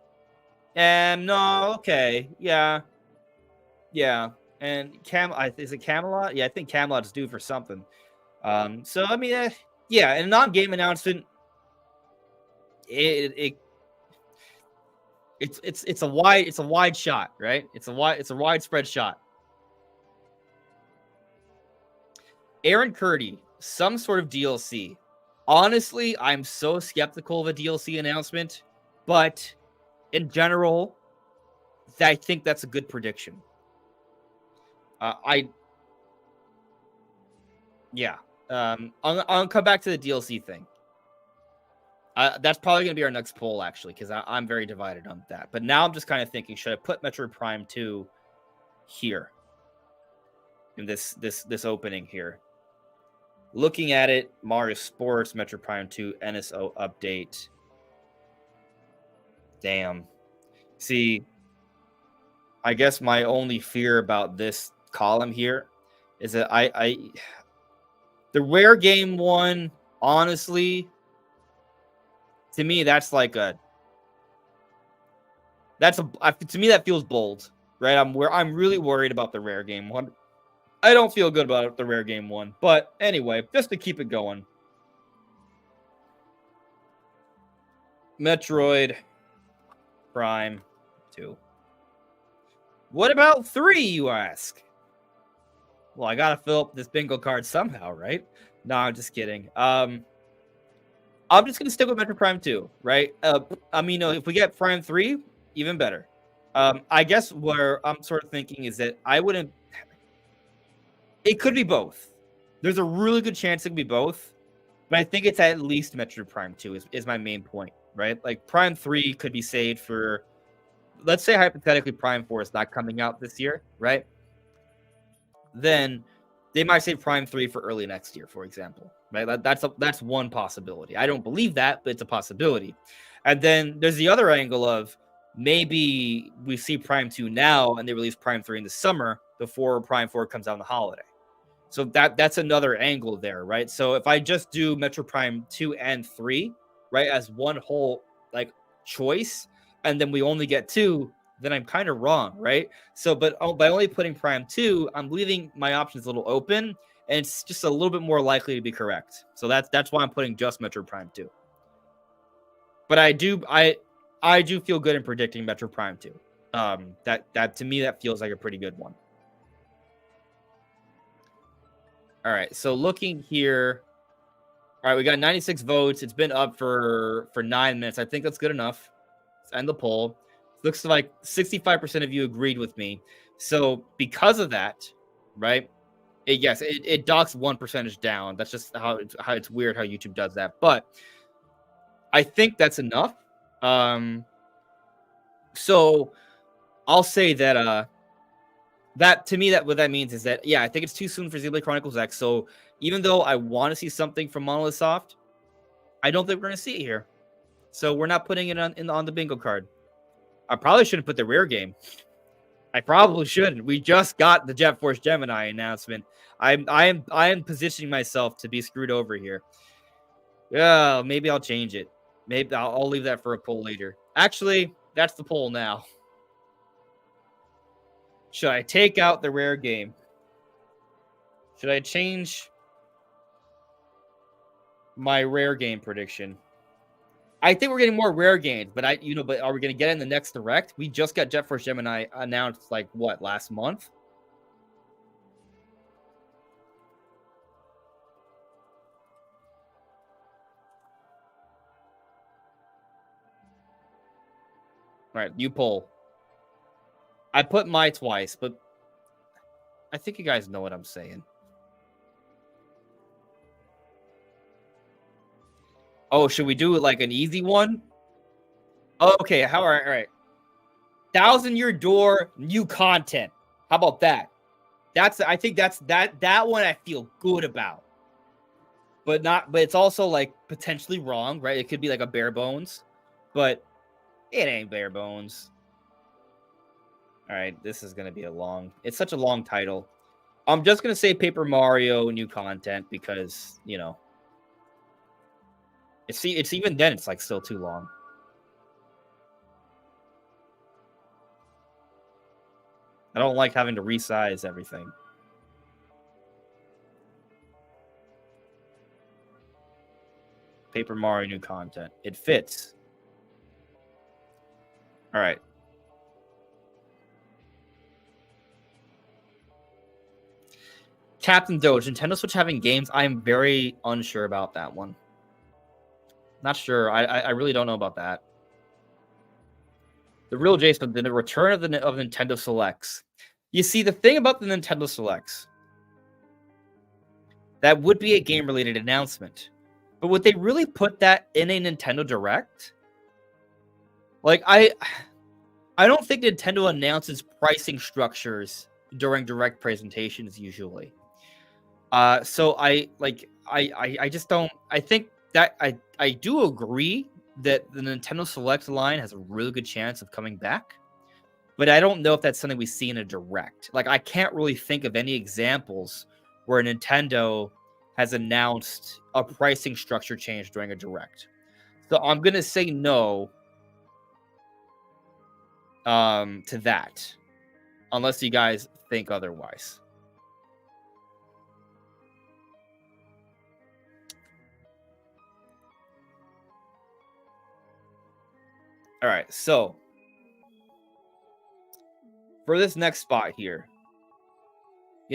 no, okay, yeah. And is it Camelot? Yeah, I think Camelot's due for something. So I mean, yeah, and a non-game announcement, it's a wide shot, right? It's a widespread shot. Aaron Curdy, some sort of DLC. Honestly, I'm so skeptical of a DLC announcement, but in general, I think that's a good prediction. Yeah. I'll come back to the DLC thing. That's probably going to be our next poll, actually, because I'm very divided on that. But now I'm just kind of thinking, should I put Metroid Prime 2 here in this opening here? Looking at it, Mario Sports, Metroid Prime 2, NSO update. Damn. See, I guess my only fear about this column here is that the rare game one, honestly, to me, to me that feels bold, right? I'm really worried about the rare game one. I don't feel good about the rare game one, but anyway, just to keep it going. Metroid Prime 2. What about 3, you ask? Well, I gotta fill up this bingo card somehow, right? No, I'm just kidding. I'm just gonna stick with Metroid Prime 2, right? I mean, if we get Prime 3, even better. I guess where I'm sort of thinking is that I wouldn't. It could be both. There's a really good chance it could be both, but I think it's at least Metroid Prime 2 is my main point, right? Like Prime 3 could be saved for, let's say hypothetically Prime 4 is not coming out this year, right? Then they might save Prime 3 for early next year, for example, right? That's one possibility. I don't believe that, but it's a possibility. And then there's the other angle of maybe we see Prime 2 now and they release Prime 3 in the summer before Prime 4 comes out on the holiday. So that's another angle there, right? So if I just do Metro Prime 2 and 3, right, as one whole like choice, and then we only get 2, then I'm kind of wrong, right? So, but by only putting Prime 2, I'm leaving my options a little open, and it's just a little bit more likely to be correct. So that's why I'm putting just Metro Prime 2. But I do feel good in predicting Metro Prime 2. That to me that feels like a pretty good one. All right, so looking here, all right, we got 96 votes. It's been up for 9 minutes. I think that's good enough. Let's end the poll. Looks like 65% of you agreed with me. So because of that, right? It docks 1% down. That's just how it's weird how YouTube does that. But I think that's enough. So I'll say that that to me, that what that means is that, yeah, I think it's too soon for Xenoblade Chronicles X. So even though I want to see something from Monolith Soft, I don't think we're going to see it here. So we're not putting it on the bingo card. I probably shouldn't put the rare game. I probably shouldn't. We just got the Jet Force Gemini announcement. I am positioning myself to be screwed over here. Yeah, maybe I'll change it. Maybe I'll leave that for a poll later. Actually, that's the poll now. Should I take out the rare game? Should I change my rare game prediction? I think we're getting more rare games, but but are we going to get in the next direct? We just got Jet Force Gemini announced like what, last month? All right, you poll. I put my twice, but I think you guys know what I'm saying. Oh, should we do it like an easy one? Oh, okay, all right. Thousand Year Door, new content. How about that? I think that one I feel good about. But it's also like potentially wrong, right? It could be like a bare bones, but it ain't bare bones. All right, this is gonna be it's such a long title. I'm just gonna say Paper Mario new content because it's even then it's like still too long. I don't like having to resize everything. Paper Mario new content. It fits. All right. Captain Doge, Nintendo Switch having games. I am very unsure about that one. Not sure. I really don't know about that. The real Jason, the return of Nintendo Selects. You see, the thing about the Nintendo Selects, that would be a game-related announcement. But would they really put that in a Nintendo Direct? Like, I don't think Nintendo announces pricing structures during Direct presentations usually. So I just don't. I think that I do agree that the Nintendo Select line has a really good chance of coming back, but I don't know if that's something we see in a Direct. Like, I can't really think of any examples where Nintendo has announced a pricing structure change during a Direct. So I'm gonna say no to that, unless you guys think otherwise. All right, so for this next spot here,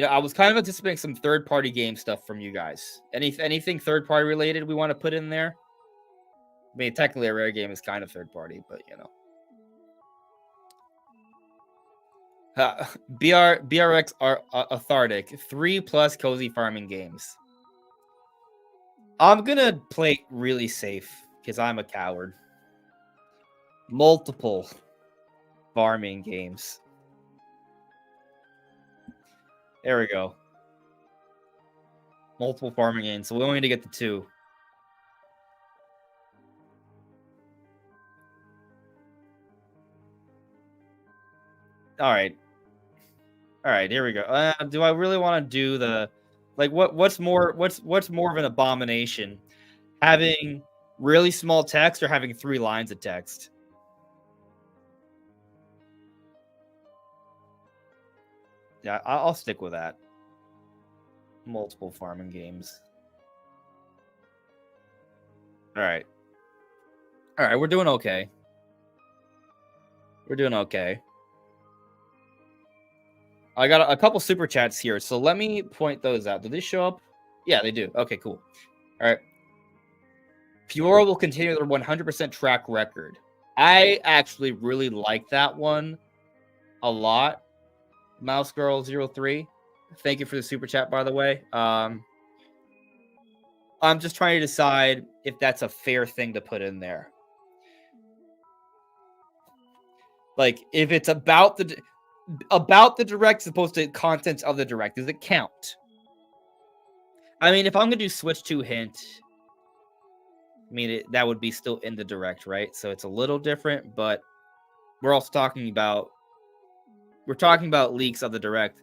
I was kind of anticipating some third-party game stuff from you guys. Anything third-party related we want to put in there? I mean, technically, a rare game is kind of third-party, but BRX are Athardic 3+ cozy farming games. I'm gonna play really safe because I'm a coward. Multiple farming games. There we go. Multiple farming games. So we only need to get to 2. All right. Here we go. Do I really want to do the what's more of an abomination? Having really small text or having 3 lines of text? Yeah, I'll stick with that. Multiple farming games. All right, we're doing okay. I got a couple super chats here, so let me point those out. Do they show up? Yeah, they do. Okay, cool. All right. Fiora will continue their 100% track record. I actually really like that one a lot. Mouse Girl 03. Thank you for the super chat, by the way. I'm just trying to decide if that's a fair thing to put in there. Like, if it's about the Direct, as opposed to contents of the Direct, does it count? I mean, if I'm gonna do Switch 2 hint, I mean that would be still in the Direct, right? So it's a little different, but we're also talking about leaks of the Direct.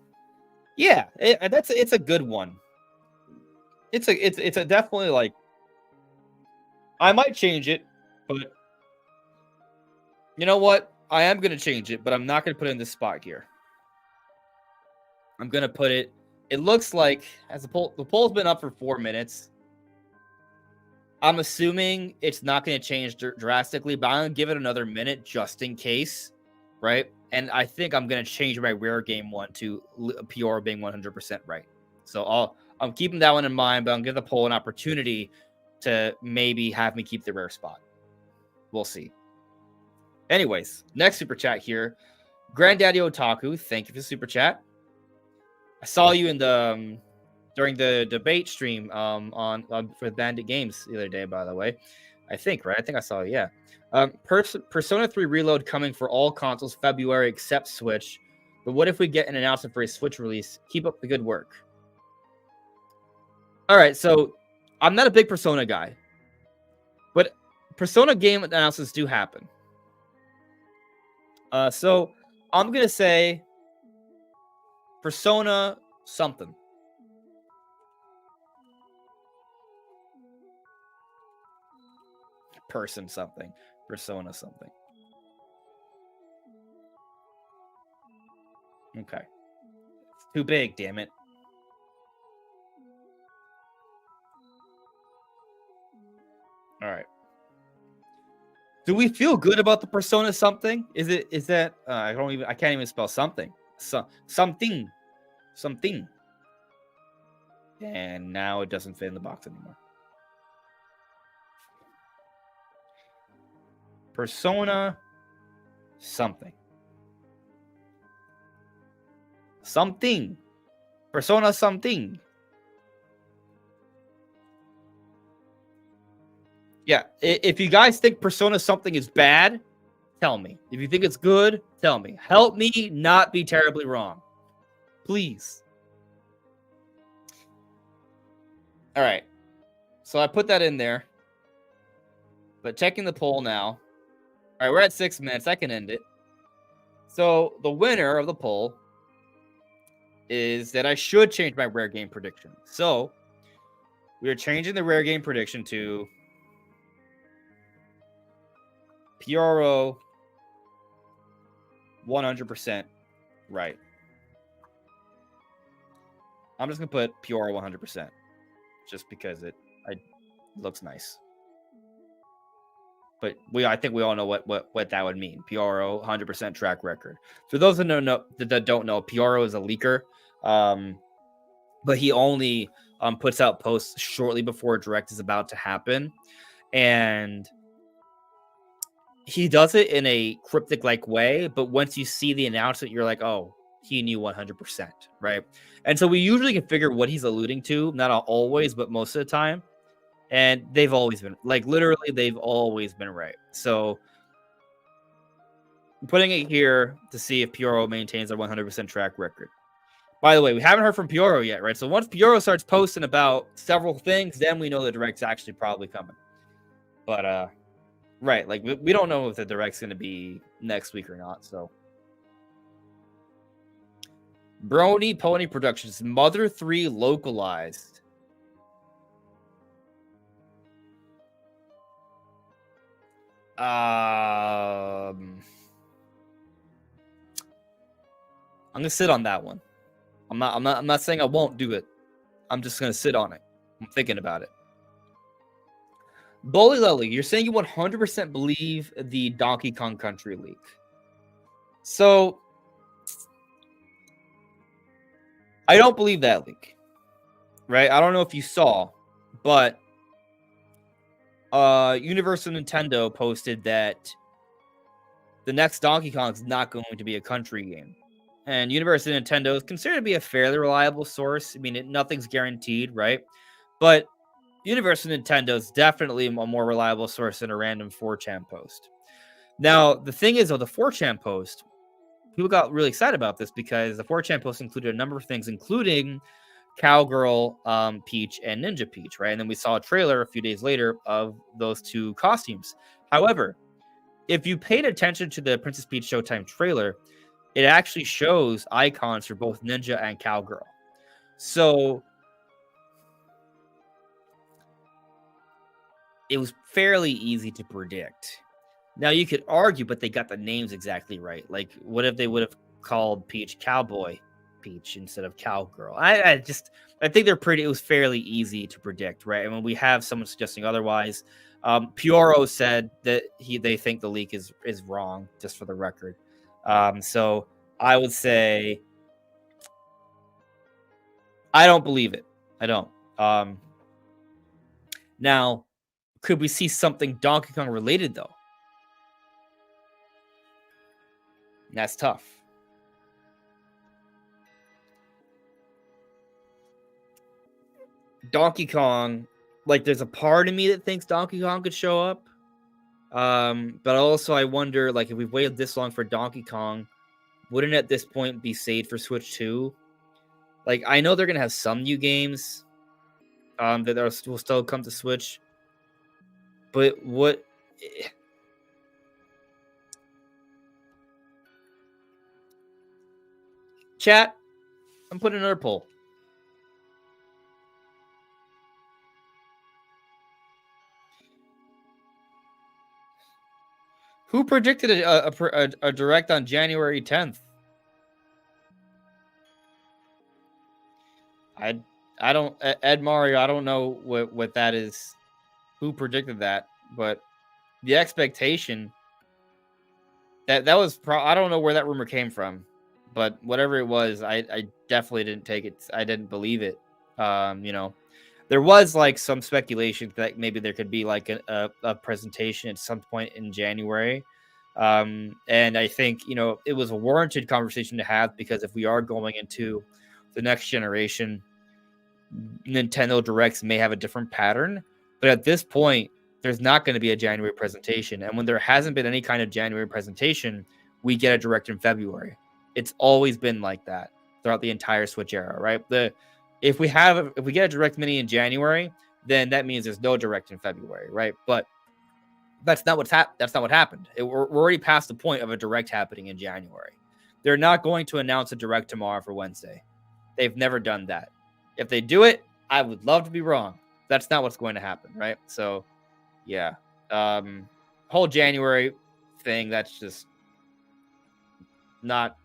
Yeah, it's a good one. It's a definitely, like, I might change it, but you know what? I am gonna change it, but I'm not gonna put it in this spot here. I'm gonna put it. It looks like the poll's been up for 4 minutes. I'm assuming it's not going to change drastically, but I'm going to give it another minute just in case, right? And I think I'm going to change my rare game one to Piora being 100% right. So I'm keeping that one in mind, but I'm going to give the poll an opportunity to maybe have me keep the rare spot. We'll see. Anyways, next super chat here. Granddaddy Otaku, thank you for the super chat. I saw you in the during the debate stream on for Bandit Games the other day, by the way. I think, right? I think I saw it, yeah. Persona 3 Reload coming for all consoles February except Switch. But what if we get an announcement for a Switch release? Keep up the good work. All right, so I'm not a big Persona guy, but Persona game announcements do happen. So I'm gonna say Persona something. Persona something. Okay. It's too big, damn it. All right. Do we feel good about the Persona something? Is that I can't even spell something. Something. And now it doesn't fit in the box anymore. Persona something. Something. Persona something. Yeah, if you guys think Persona something is bad, tell me. If you think it's good, tell me. Help me not be terribly wrong. Please. All right. So I put that in there. But checking the poll now. All right, we're at 6 minutes. I can end it. So the winner of the poll is that I should change my rare game prediction. So we are changing the rare game prediction to PRO 100% right. I'm just going to put PRO 100% just because it looks nice. But I think we all know what that would mean. PRO 100% track record. For those that don't know, PRO is a leaker, but he only puts out posts shortly before a direct is about to happen, and he does it in a cryptic like way. But once you see the announcement, you're like, oh, he knew 100%, right? And so we usually can figure what he's alluding to, not always, but most of the time. And they've always been literally, they've always been right. So I'm putting it here to see if Pioro maintains a 100% track record. By the way, we haven't heard from Pioro yet, right? So once Pioro starts posting about several things, then we know the direct's actually probably coming. But right, like we don't know if the direct's going to be next week or not. So Brony Pony Productions, Mother 3 localized. I'm gonna sit on that one. I'm not saying I won't do it. I'm just gonna sit on it. I'm thinking about it. Bully Lily, you're saying you 100% believe the Donkey Kong Country leak. So I don't believe that leak. Right? I don't know if you saw, but Universal Nintendo posted that the next Donkey Kong is not going to be a country game. And Universal Nintendo is considered to be a fairly reliable source. I mean, nothing's guaranteed, right? But Universal Nintendo is definitely a more reliable source than a random 4chan post. Now, the thing is, though, the 4chan post, people got really excited about this because the 4chan post included a number of things, including Cowgirl Peach and Ninja Peach, right? And then we saw a trailer a few days later of those two costumes. However, if you paid attention to the Princess Peach Showtime trailer, it actually shows icons for both Ninja and Cowgirl. So it was fairly easy to predict. Now you could argue, but they got the names exactly right. Like, what if they would have called Peach Cowboy Peach instead of Cowgirl? I think it was fairly easy to predict, right? And when we have someone suggesting otherwise, Pioro said that they think the leak is wrong, just for the record. So I would say I don't believe it. I don't. Now, could we see something Donkey Kong related though? That's tough. Donkey Kong, like there's a part of me that thinks Donkey Kong could show up. But also I wonder, like, if we've waited this long for Donkey Kong, wouldn't at this point be saved for Switch 2? Like, I know they're gonna have some new games that will still come to Switch, but what? Chat, I'm putting another poll. Who predicted a direct on January 10th? I don't, Ed Mario. I don't know what that is. Who predicted that? But the expectation that was I don't know where that rumor came from, but whatever it was, I definitely didn't take it. I didn't believe it. You know, there was like some speculation that maybe there could be like a presentation at some point in January. And I think, you know, it was a warranted conversation to have, because if we are going into the next generation, Nintendo Directs may have a different pattern. But at this point, there's not going to be a January presentation. And when there hasn't been any kind of January presentation, we get a Direct in February. It's always been like that throughout the entire Switch era, right? If we get a Direct Mini in January, then that means there's no Direct in February, right? But that's not what happened. We're already past the point of a Direct happening in January. They're not going to announce a Direct tomorrow for Wednesday. They've never done that. If they do it, I would love to be wrong. That's not what's going to happen, right? So, yeah. Whole January thing, that's just not...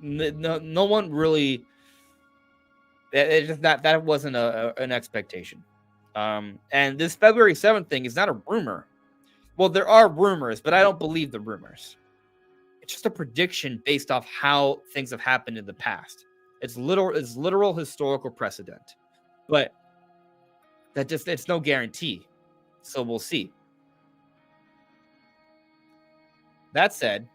No one really... It just that wasn't an expectation. And this February 7th thing is not a rumor. Well, there are rumors, but I don't believe the rumors. It's just a prediction based off how things have happened in the past. It's literal historical precedent. But it's no guarantee. So we'll see. That said,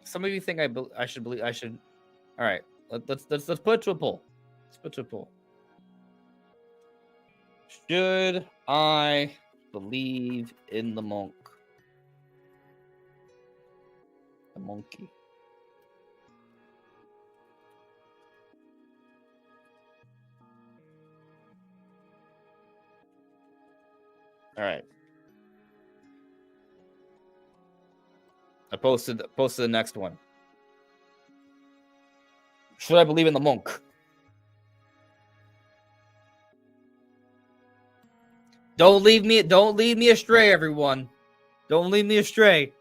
some of you think I should believe. All right, let's put it to a poll. Let's put it to a poll. Should I believe in the monk? The monkey. All right. I posted the next one. Should I believe in the monk? Don't leave me astray, everyone. Don't lead me astray.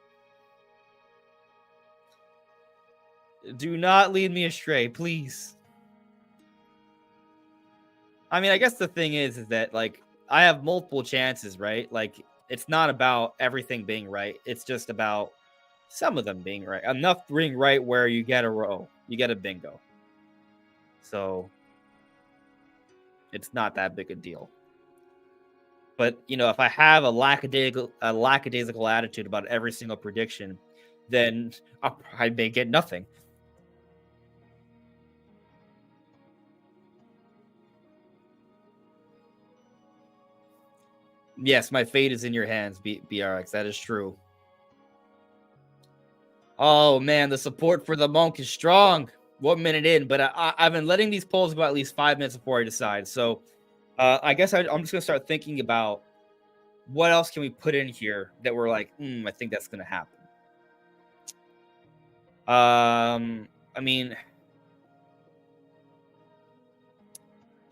Do not lead me astray, please. I mean, I guess the thing is that, like, I have multiple chances, right? Like, it's not about everything being right. It's just about some of them being right. Enough being right where you get a row. You get a bingo. So it's not that big a deal. But, you know, if I have a lackadaisical attitude about every single prediction, then I may get nothing. Yes, my fate is in your hands, BRX. That is true. Oh, man, the support for the monk is strong. 1 minute in, but I've been letting these polls go at least 5 minutes before I decide. So I guess I'm just going to start thinking about what else can we put in here that we're like, I think that's going to happen. I mean,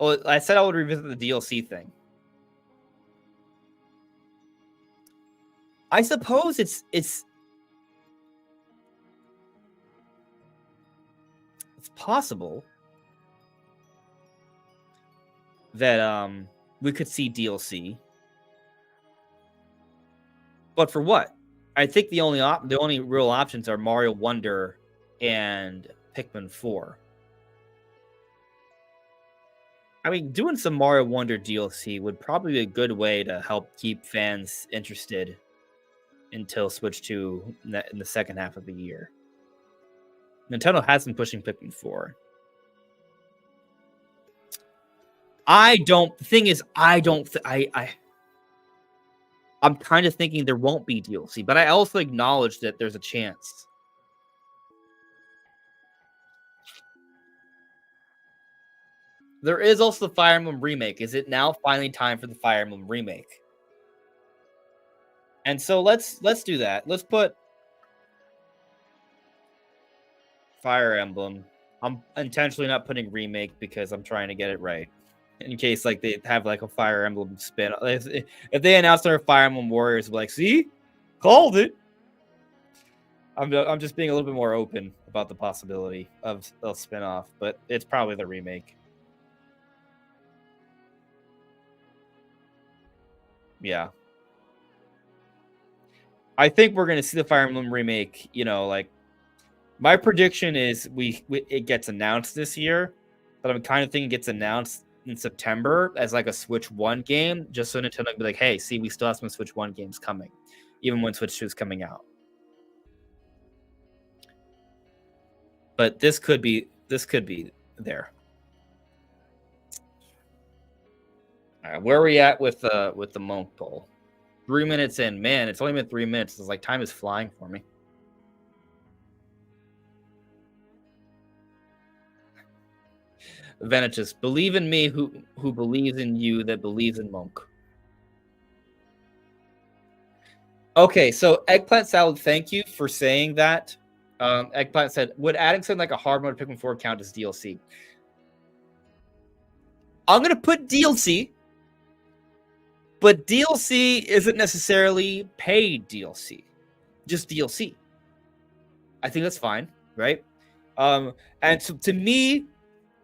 well, I said I would revisit the DLC thing. I suppose it's possible that we could see DLC, but for what? I think the only real options are Mario Wonder and Pikmin 4. I mean, doing some Mario Wonder DLC would probably be a good way to help keep fans interested until Switch 2 in the second half of the year. Nintendo has been pushing Pikmin 4. I don't. The thing is, I don't. I'm kind of thinking there won't be DLC, but I also acknowledge that there's a chance. There is also the Fire Emblem remake. Is it now finally time for the Fire Emblem remake? And so let's do that. Let's put Fire Emblem. I'm intentionally not putting remake because I'm trying to get it right. In case like they have like a Fire Emblem spin. If they announce their Fire Emblem Warriors, like, see, called it. I'm just being a little bit more open about the possibility of a spinoff, but it's probably the remake. Yeah. I think we're gonna see the Fire Emblem remake. You know, like my prediction is it gets announced this year, but I'm kind of thinking it gets announced in September as like a Switch 1 game, just so Nintendo can be like, hey, see, we still have some Switch 1 games coming, even when Switch 2 is coming out. But this could be there. All right, where are we at with the monk poll? 3 minutes in, man. It's only been 3 minutes. It's like time is flying for me. Venitus, believe in me who believes in you that believes in Monk. Okay, so Eggplant Salad, thank you for saying that. Eggplant said, would adding something like a hard mode Pikmin 4 count as DLC? I'm going to put DLC, but DLC isn't necessarily paid DLC, just DLC. I think that's fine, right? And so to me,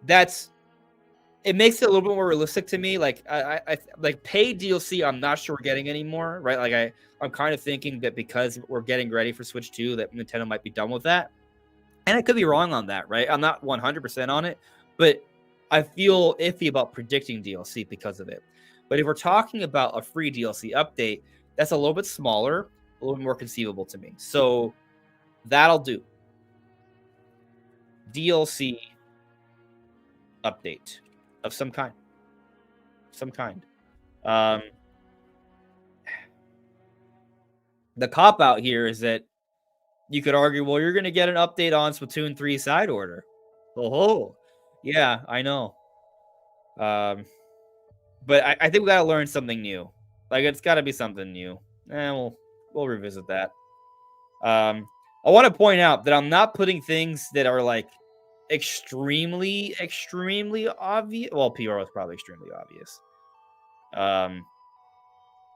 it makes it a little bit more realistic to me. Like I like paid DLC, I'm not sure we're getting anymore, right? Like I'm kind of thinking that because we're getting ready for Switch 2, that Nintendo might be done with that. And I could be wrong on that, right? I'm not 100% on it, but I feel iffy about predicting DLC because of it. But if we're talking about a free DLC update, that's a little bit smaller, a little bit more conceivable to me. So that'll do. DLC update of some kind. The cop out here is that you could argue, well, you're going to get an update on Splatoon 3 side order. Oh, yeah, I know. But I think we got to learn something new. Like, it's got to be something new. We'll revisit that. I want to point out that I'm not putting things that are like extremely obvious. Well, PR was probably extremely obvious.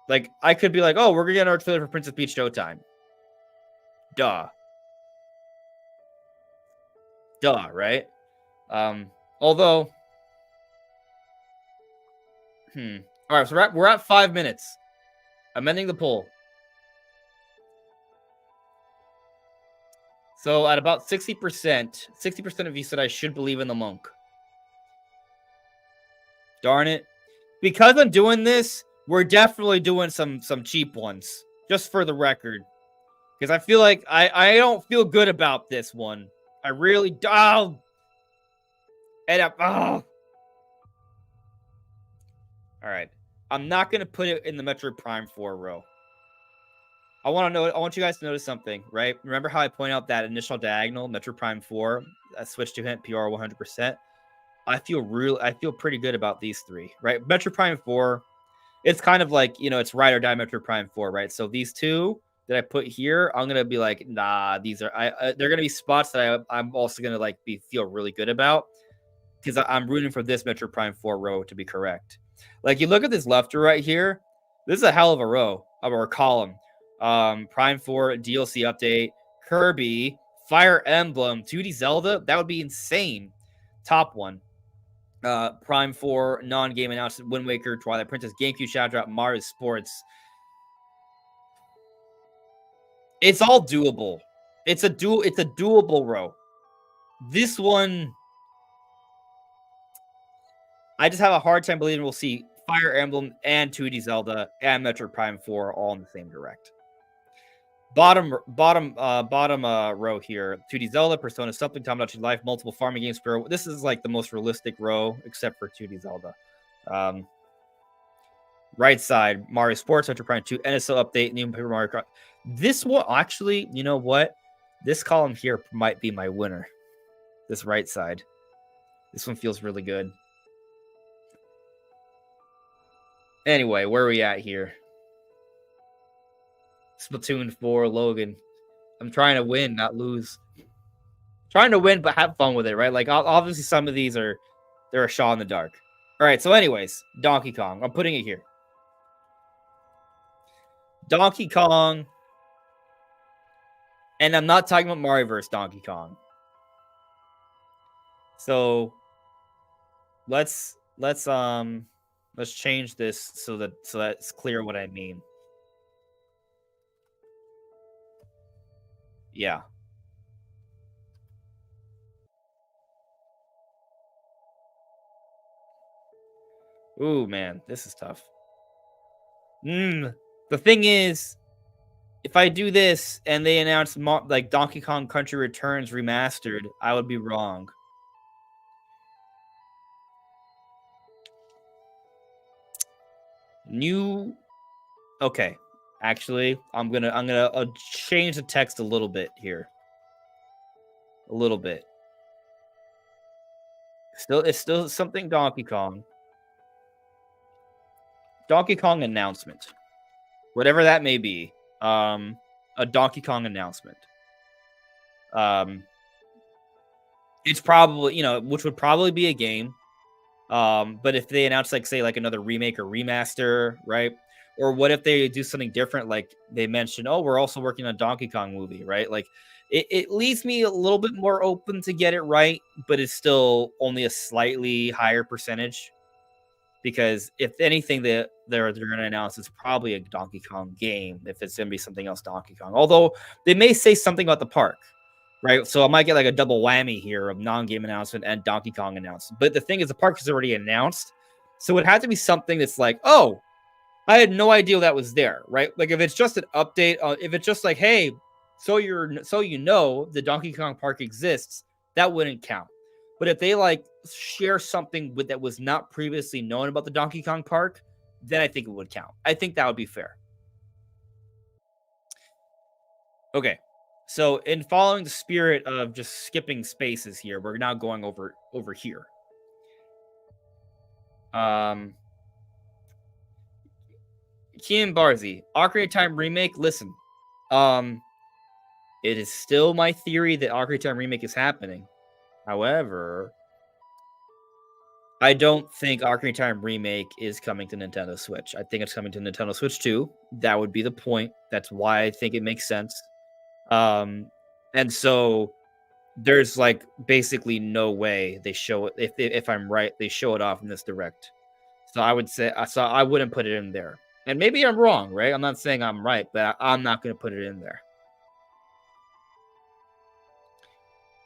Like I could be like, oh, we're gonna get our trailer for Princess Peach Showtime. Duh, right? Although, all right, so we're at 5 minutes. I'm ending the poll. So at about 60% of you said I should believe in the monk. Darn it. Because I'm doing this, we're definitely doing some cheap ones. Just for the record. Because I feel like I don't feel good about this one. I really don't. All right. I'm not going to put it in the Metroid Prime 4 row. I want you guys to notice something, right? Remember how I point out that initial diagonal, Metroid Prime 4, Switch to hint, PR 100%? I feel pretty good about these three, right? Metroid Prime 4, it's kind of like, it's ride or die Metroid Prime 4, right? So these two that I put here, I'm gonna be like, nah, these are they're gonna be spots that I'm also gonna like feel really good about because I'm rooting for this Metroid Prime 4 row to be correct. Like you look at this left or right here, this is a hell of a row or a column. Prime 4 DLC update, Kirby, Fire Emblem, 2D Zelda, that would be insane. Top one. Prime 4 non-game announcement, Wind Waker, Twilight Princess, GameCube Shadow Drop, Mario Sports. It's all doable. It's a doable row. This one, I just have a hard time believing we'll see Fire Emblem and 2D Zelda and Metroid Prime 4 all in the same direct. Bottom row here, 2D Zelda, Persona something, Tom Dutch Life, multiple farming games. This is like the most realistic row, except for 2D Zelda. Um, right side, Mario Sports, Metro Prime 2, NSO update, new Paper Mario Kart. This one, actually, you know what? This column here might be my winner. This right side. This one feels really good. Anyway, where are we at here? Splatoon 4, Logan. I'm trying to win, not lose. Trying to win, but have fun with it, right? Like, obviously, some of these they're a shot in the dark. All right, so anyways, Donkey Kong. I'm putting it here. Donkey Kong, and I'm not talking about Mario vs. Donkey Kong. So let's change this so that's clear what I mean. Yeah. Ooh, man, this is tough. The thing is, if I do this and they announce like Donkey Kong Country Returns remastered, I would be wrong. New. Okay, actually, I'm gonna change the text a little bit here. A little bit. It's still something Donkey Kong. Donkey Kong announcement, whatever that may be. A Donkey Kong announcement. It's probably which would probably be a game. But if they announce like say like another remake or remaster, right? Or what if they do something different? Like they mentioned, oh, we're also working on a Donkey Kong movie, right? Like it leaves me a little bit more open to get it right, but it's still only a slightly higher percentage. Because if anything that they're going to announce is probably a Donkey Kong game, if it's going to be something else Donkey Kong. Although they may say something about the park, right? So I might get like a double whammy here of non-game announcement and Donkey Kong announcement. But the thing is, the park is already announced, so it had to be something that's like, oh, I had no idea that was there, right? Like if it's just an update, if it's just like, hey, so you know the Donkey Kong Park exists, that wouldn't count. But if they like share something with that was not previously known about the Donkey Kong Park, then I think it would count. I think that would be fair. Okay. So in following the spirit of just skipping spaces here, we're now going over here. Um Kian Barzi, Ocarina of Time remake. Listen, um, it is still my theory that Ocarina of Time remake is happening. However, I don't think Ocarina of Time remake is coming to Nintendo Switch. I think it's coming to Nintendo Switch 2. That would be the point. That's why I think it makes sense. And so there's like basically no way they show it. If I'm right, they show it off in this direct. So I would say, so I wouldn't put it in there. And maybe I'm wrong, right? I'm not saying I'm right, but I'm not going to put it in there.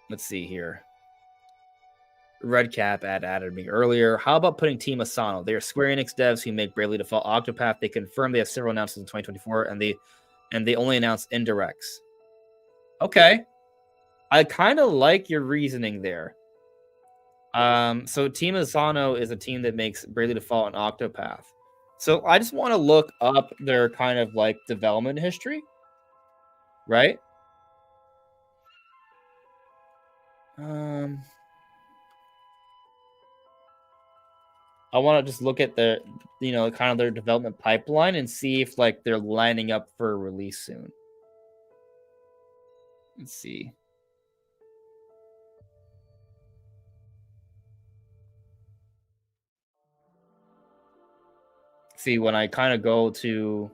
Let's see here. Red Cap added me earlier. How about putting Team Asano? They are Square Enix devs who make Bravely Default Octopath. They confirmed they have several announcements in 2024, and they only announced indirects. Okay, I kind of like your reasoning there. So Team Asano is a team that makes Bravely Default and Octopath. So I just want to look up their kind of like development history, right? I want to just look at their, kind of their development pipeline and see if like they're lining up for a release soon. Let's see. See, when I kind of go to,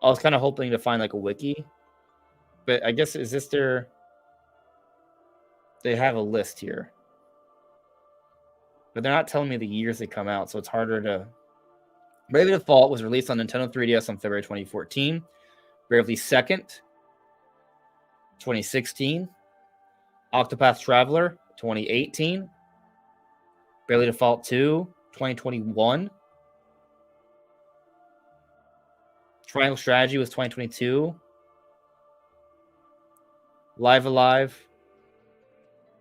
I was kind of hoping to find like a wiki, but I guess is this their? They have a list here, but they're not telling me the years they come out, so it's harder to. Bravely Default was released on Nintendo 3DS on February 2014. Bravely Second, 2016. Octopath Traveler, 2018. Bravely Default 2, 2021. Triangle Strategy was 2022. Live Alive,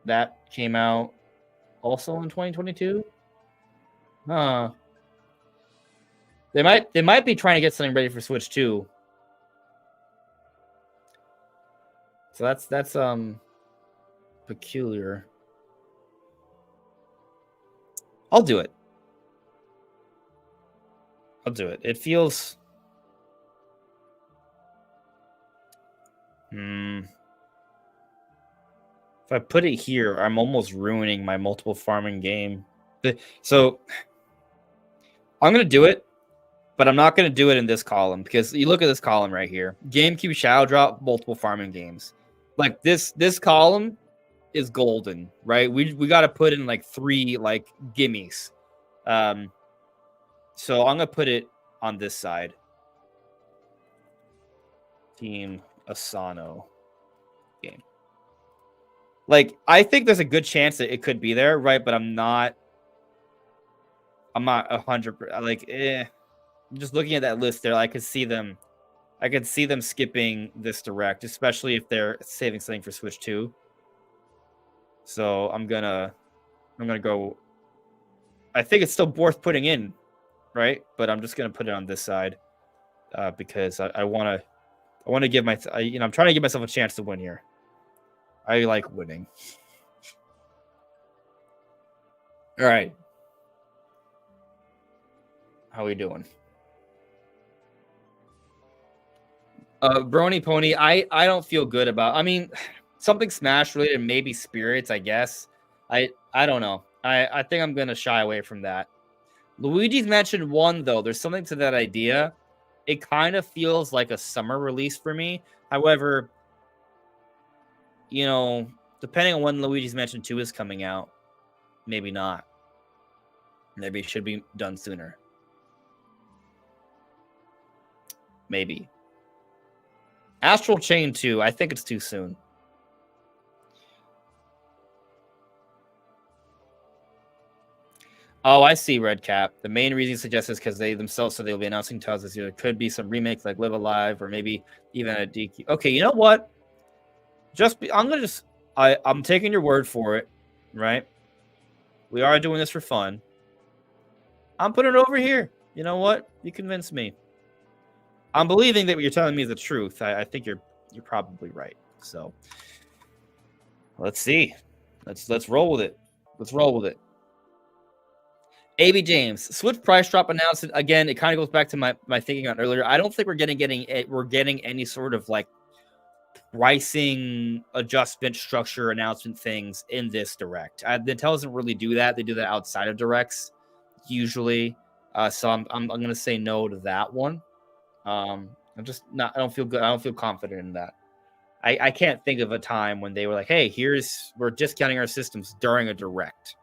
that came out also in 2022. Huh. They might be trying to get something ready for Switch 2. So that's peculiar. I'll do it. I'll do it. It feels If I put it here, I'm almost ruining my multiple farming game. So I'm gonna do it, but I'm not gonna do it in this column because you look at this column right here. GameCube Shadow Drop, multiple farming games. Like this column is golden, right? We got to put in like 3 like gimmies. So I'm gonna put it on this side. Team Asano game. Like I think there's a good chance that it could be there, right? But I'm not 100%. Like, just looking at that list there, I could see them skipping this direct, especially if they're saving something for Switch 2. So I'm gonna go. I think it's still worth putting in, right? But I'm just gonna put it on this side because I want to give I'm trying to give myself a chance to win here. I like winning. All right, how are we doing? Brony Pony, I don't feel good about. I mean, something Smash related, maybe Spirits, I guess. I don't know. I think I'm gonna shy away from that. Luigi's Mansion 1, though, there's something to that idea. It kind of feels like a summer release for me. However, depending on when Luigi's Mansion 2 is coming out, maybe not. Maybe it should be done sooner. Maybe. Astral Chain 2, I think it's too soon. Oh, I see, Red Cap. The main reason he suggests is because they themselves said they'll be announcing titles this year. There could be some remakes like Live Alive or maybe even a DQ. Okay, you know what? I'm taking your word for it, right? We are doing this for fun. I'm putting it over here. You know what? You convinced me. I'm believing that what you're telling me is the truth. I think you're probably right. So let's see. Let's roll with it. Let's roll with it. AB James, Switch price drop announced. Again, it kind of goes back to my thinking on earlier. I don't think we're getting any sort of like pricing adjustment structure announcement things in this direct. Nintendo doesn't really do that. They do that outside of directs usually. So I'm going to say no to that one. I'm just not. I don't feel good. I don't feel confident in that. I can't think of a time when they were like, "Hey, we're discounting our systems during a direct."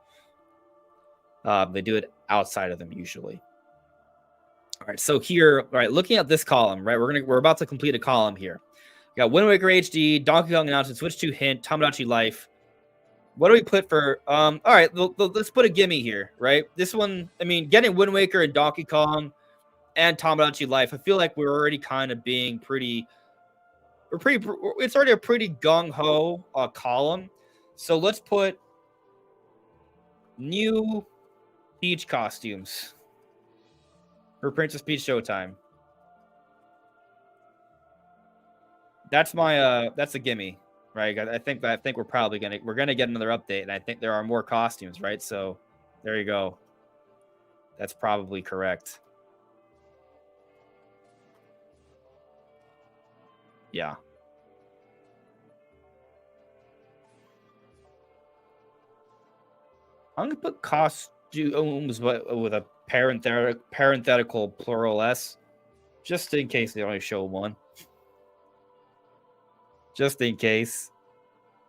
They do it outside of them usually. All right, so here, all right, looking at this column, right, we're about to complete a column here. We got Wind Waker HD, Donkey Kong announcement, Switch 2 hint, Tomodachi Life. What do we put for? All right, let's put a gimme here, right? This one, I mean, getting Wind Waker and Donkey Kong and Tomodachi Life, I feel like we're already kind of being it's already a pretty gung-ho column. So let's put new Peach costumes for Princess Peach Showtime. That's a gimme, right? I think we're probably gonna get another update, and I think there are more costumes, right? So there you go. That's probably correct. Yeah. I'm gonna put costumes with a parenthetical plural S, just in case they only show one. Just in case.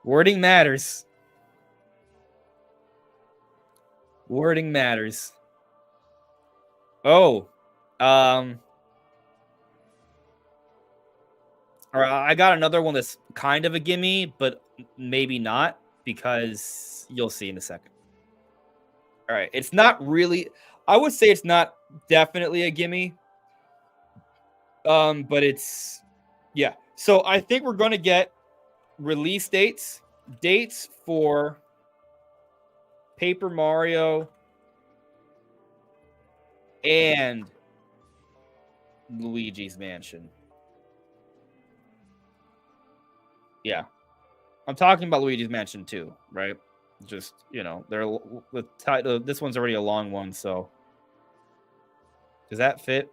Wording matters. Wording matters. Oh, all right, I got another one that's kind of a gimme, but maybe not, because you'll see in a second. All right, it's not really. I would say it's not definitely a gimme. But it's yeah. So I think we're gonna get release dates for Paper Mario and Luigi's Mansion. Yeah. I'm talking about Luigi's Mansion 2, right? Just, this one's already a long one, so does that fit?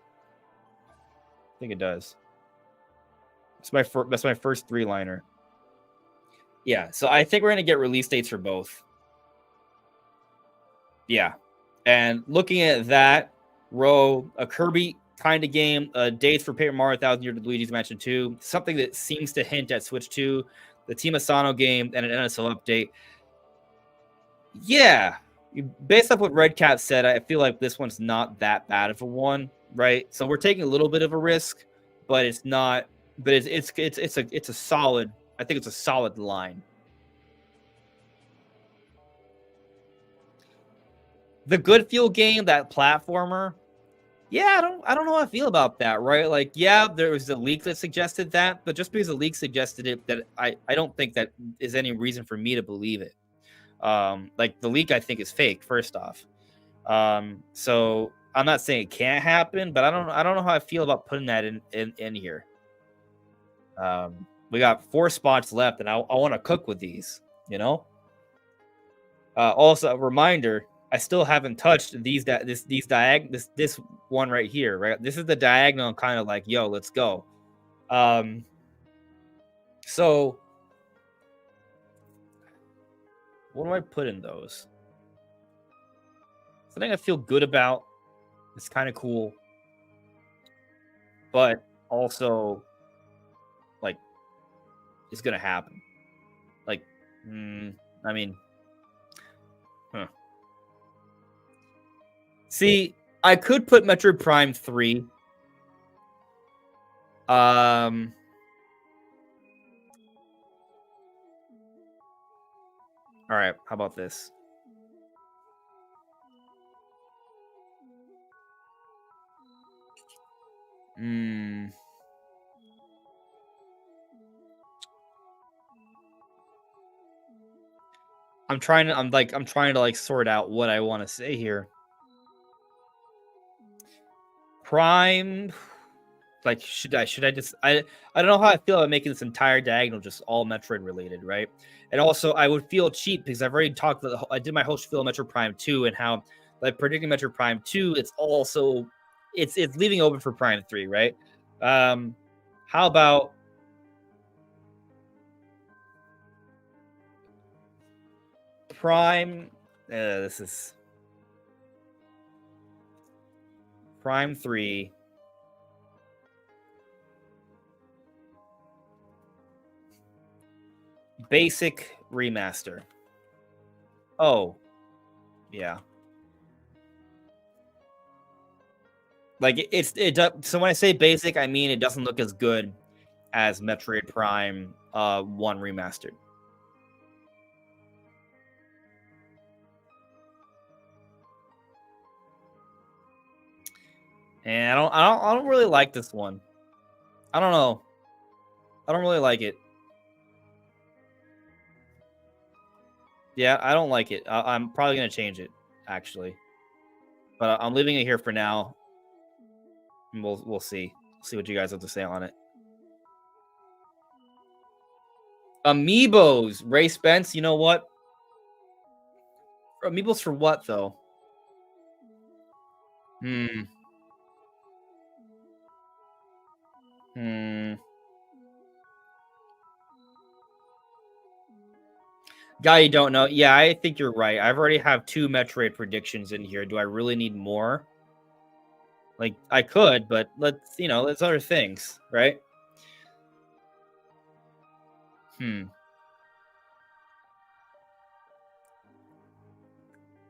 I think it does. That's my first three-liner. Yeah, so I think we're gonna get release dates for both. Yeah, and looking at that row, a Kirby kind of game, dates for Paper Mario Thousand Year to Luigi's Mansion 2, something that seems to hint at Switch 2, the Team Asano game, and an NSL update. Yeah, based off what Red Cat said, I feel like this one's not that bad of a one, right? So we're taking a little bit of a risk, but it's not. But it's a solid. I think it's a solid line. The Good Feel game, that platformer. Yeah, I don't know how I feel about that, right? Like, yeah, there was a leak that suggested that, but just because a leak suggested it, that I don't think that is any reason for me to believe it. Like the leak, I think is fake. First off, so I'm not saying it can't happen, but I don't know how I feel about putting that in here. We got 4 spots left, and I want to cook with these. Also, a reminder: I still haven't touched this one right here. Right, this is the diagonal, kind of like, yo, let's go. So what do I put in those? Something I feel good about. It's kind of cool, but also, like, it's gonna happen. Like, I mean, See, I could put Metroid Prime 3. All right, how about this? I'm trying to sort out what I want to say here. Prime, like, should I just I don't know how I feel about making this entire diagonal just all Metroid related, right? And also, I would feel cheap because I've already talked about I did my whole spiel of Metroid Prime 2 and how, like, predicting Metroid Prime 2, it's also it's leaving open for Prime 3, right? How about Prime? This is Prime 3. Basic remaster. Oh, yeah. Like, it does. So when I say basic, I mean it doesn't look as good as Metroid Prime 1 remastered. And I don't really like this one. I don't know. I don't really like it. Yeah, I don't like it. I'm probably gonna change it, actually. But I'm leaving it here for now. And we'll see. See what you guys have to say on it. Amiibos, Ray Spence. You know what? Amiibos for what, though? Guy you don't know. Yeah, I think you're right. I've already have 2 Metroid predictions in here. Do I really need more? Like, I could, but there's other things, right?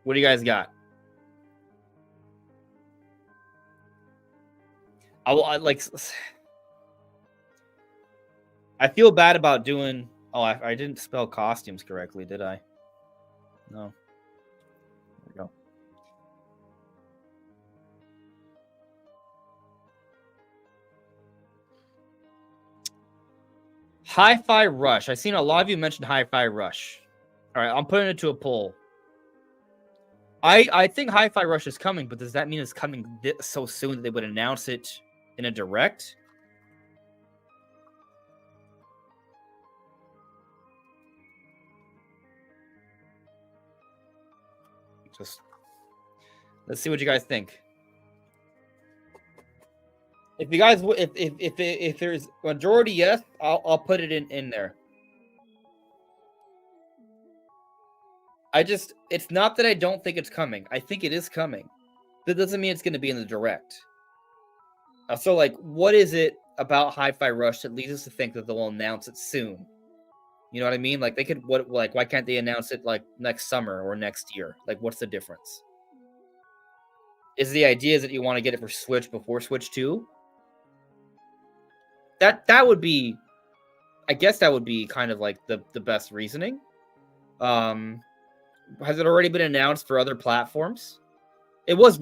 What do you guys got? I feel bad about doing. Oh, I didn't spell costumes correctly, did I? No. There we go. Hi-Fi Rush. I've seen a lot of you mention Hi-Fi Rush. All right, I'm putting it to a poll. I think Hi-Fi Rush is coming, but does that mean it's coming so soon that they would announce it in a direct? Just let's see what you guys think. If you guys, if there's majority yes, I'll put it in there. It's not that I don't think it's coming. I think it is coming. That doesn't mean it's going to be in the direct. So, like, what is it about Hi-Fi Rush that leads us to think that they'll announce it soon? You know what I mean? Like, they could, why can't they announce it like next summer or next year? Like, what's the difference? Is the idea that you want to get it for Switch before Switch 2? That would be, I guess that would be kind of like the best reasoning. Has it already been announced for other platforms? It was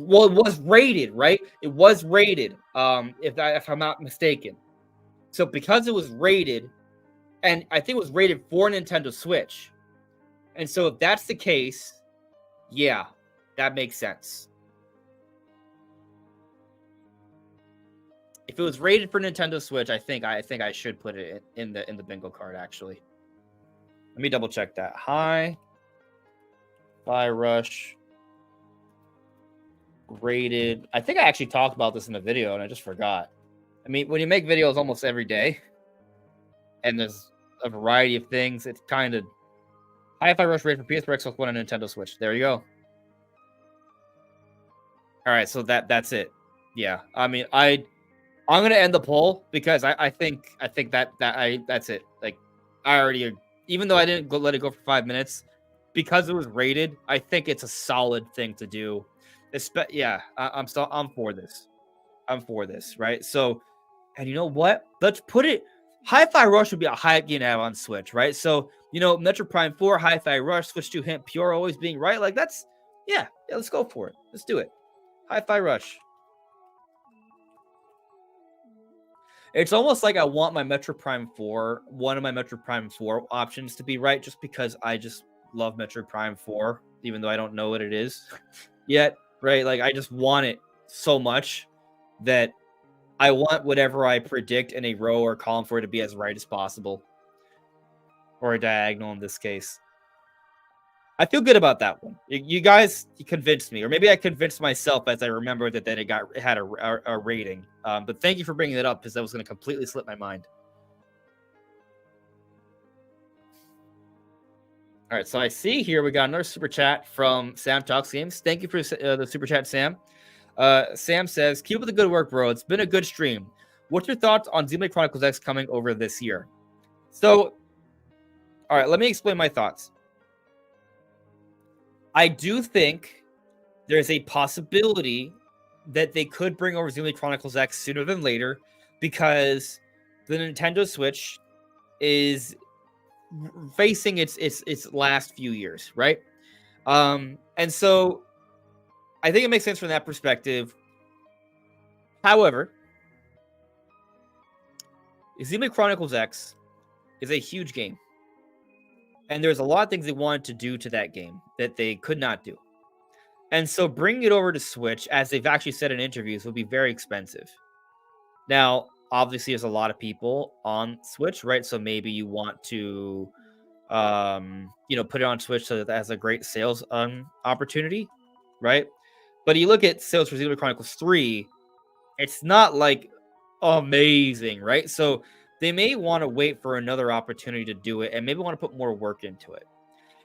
rated, right? It was rated. If I'm not mistaken. So because it was rated, and I think it was rated for Nintendo Switch, and so if that's the case, yeah, that makes sense. If it was rated for Nintendo Switch, I think I should put it in the bingo card. Actually, let me double check that. Hi-Fi Rush rated. I think I actually talked about this in the video and I just forgot. I mean, when you make videos almost every day and there's a variety of things, it's kind of Hi-Fi Rush rated for PS4, Xbox One, and Nintendo Switch. There you go. All right, so that's it. Yeah, I mean, I'm gonna end the poll because I think that's it. Like, I already, even though I didn't let it go for 5 minutes because it was rated, I think it's a solid thing to do. Yeah, I'm for this. I'm for this, right? So, and you know what? Let's put it. Hi-Fi Rush would be a hype game to have on Switch, right? So, Metro Prime 4, Hi-Fi Rush, Switch 2 hint, Pure always being right. Like, that's, yeah, let's go for it. Let's do it. Hi-Fi Rush. It's almost like I want my Metro Prime 4, one of my Metro Prime 4 options to be right, just because I just love Metro Prime 4, even though I don't know what it is yet, right? Like, I just want it so much that I want whatever I predict in a row or column for it to be as right as possible. Or a diagonal in this case. I feel good about that one. You guys convinced me, or maybe I convinced myself as I remembered that it had a rating. But thank you for bringing it up because that was going to completely slip my mind. All right, so I see here we got another super chat from Sam Talks Games. Thank you for the super chat, Sam. Sam says, "Keep up the good work, bro. It's been a good stream. What's your thoughts on Xenoblade Chronicles X coming over this year?" So, all right, let me explain my thoughts. I do think there's a possibility that they could bring over Xenoblade Chronicles X sooner than later because the Nintendo Switch is facing its last few years, right? And so I think it makes sense from that perspective. However, Xenoblade Chronicles X is a huge game. And there's a lot of things they wanted to do to that game that they could not do. And so bringing it over to Switch, as they've actually said in interviews, will be very expensive. Now, obviously, there's a lot of people on Switch, right? So maybe you want to, put it on Switch so that has a great sales opportunity, right? But you look at sales for Xenoblade Chronicles 3, it's not like amazing, right? So they may want to wait for another opportunity to do it and maybe want to put more work into it.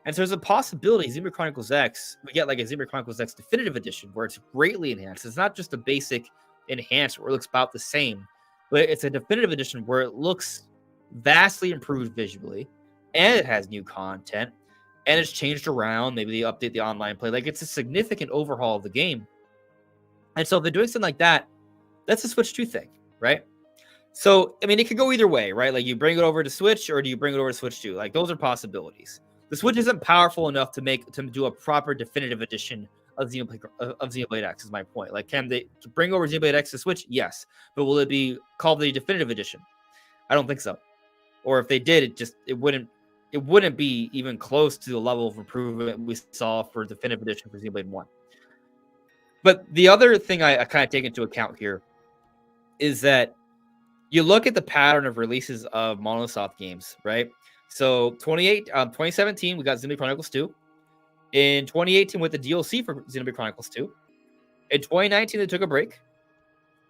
And so there's a possibility Xenoblade Chronicles X, we get like a Xenoblade Chronicles X Definitive Edition where it's greatly enhanced. It's not just a basic enhanced where it looks about the same, but it's a Definitive Edition where it looks vastly improved visually and it has new content and it's changed around. Maybe they update the online play. Like, it's a significant overhaul of the game. And so if they're doing something like that, that's a Switch 2 thing, right? So, I mean, it could go either way, right? Like, you bring it over to Switch or do you bring it over to Switch 2? Like, those are possibilities. The Switch isn't powerful enough to do a proper definitive edition of Xenoblade X, is my point. Like, can they bring over Xenoblade X to Switch? Yes. But will it be called the definitive edition? I don't think so. Or if they did, it wouldn't it wouldn't be even close to the level of improvement we saw for Definitive Edition for Xenoblade 1. But the other thing I kind of take into account here is that you look at the pattern of releases of Monosoft games, right? So 2017, we got Xenoblade Chronicles 2. In 2018, with the DLC for Xenoblade Chronicles 2. In 2019, they took a break.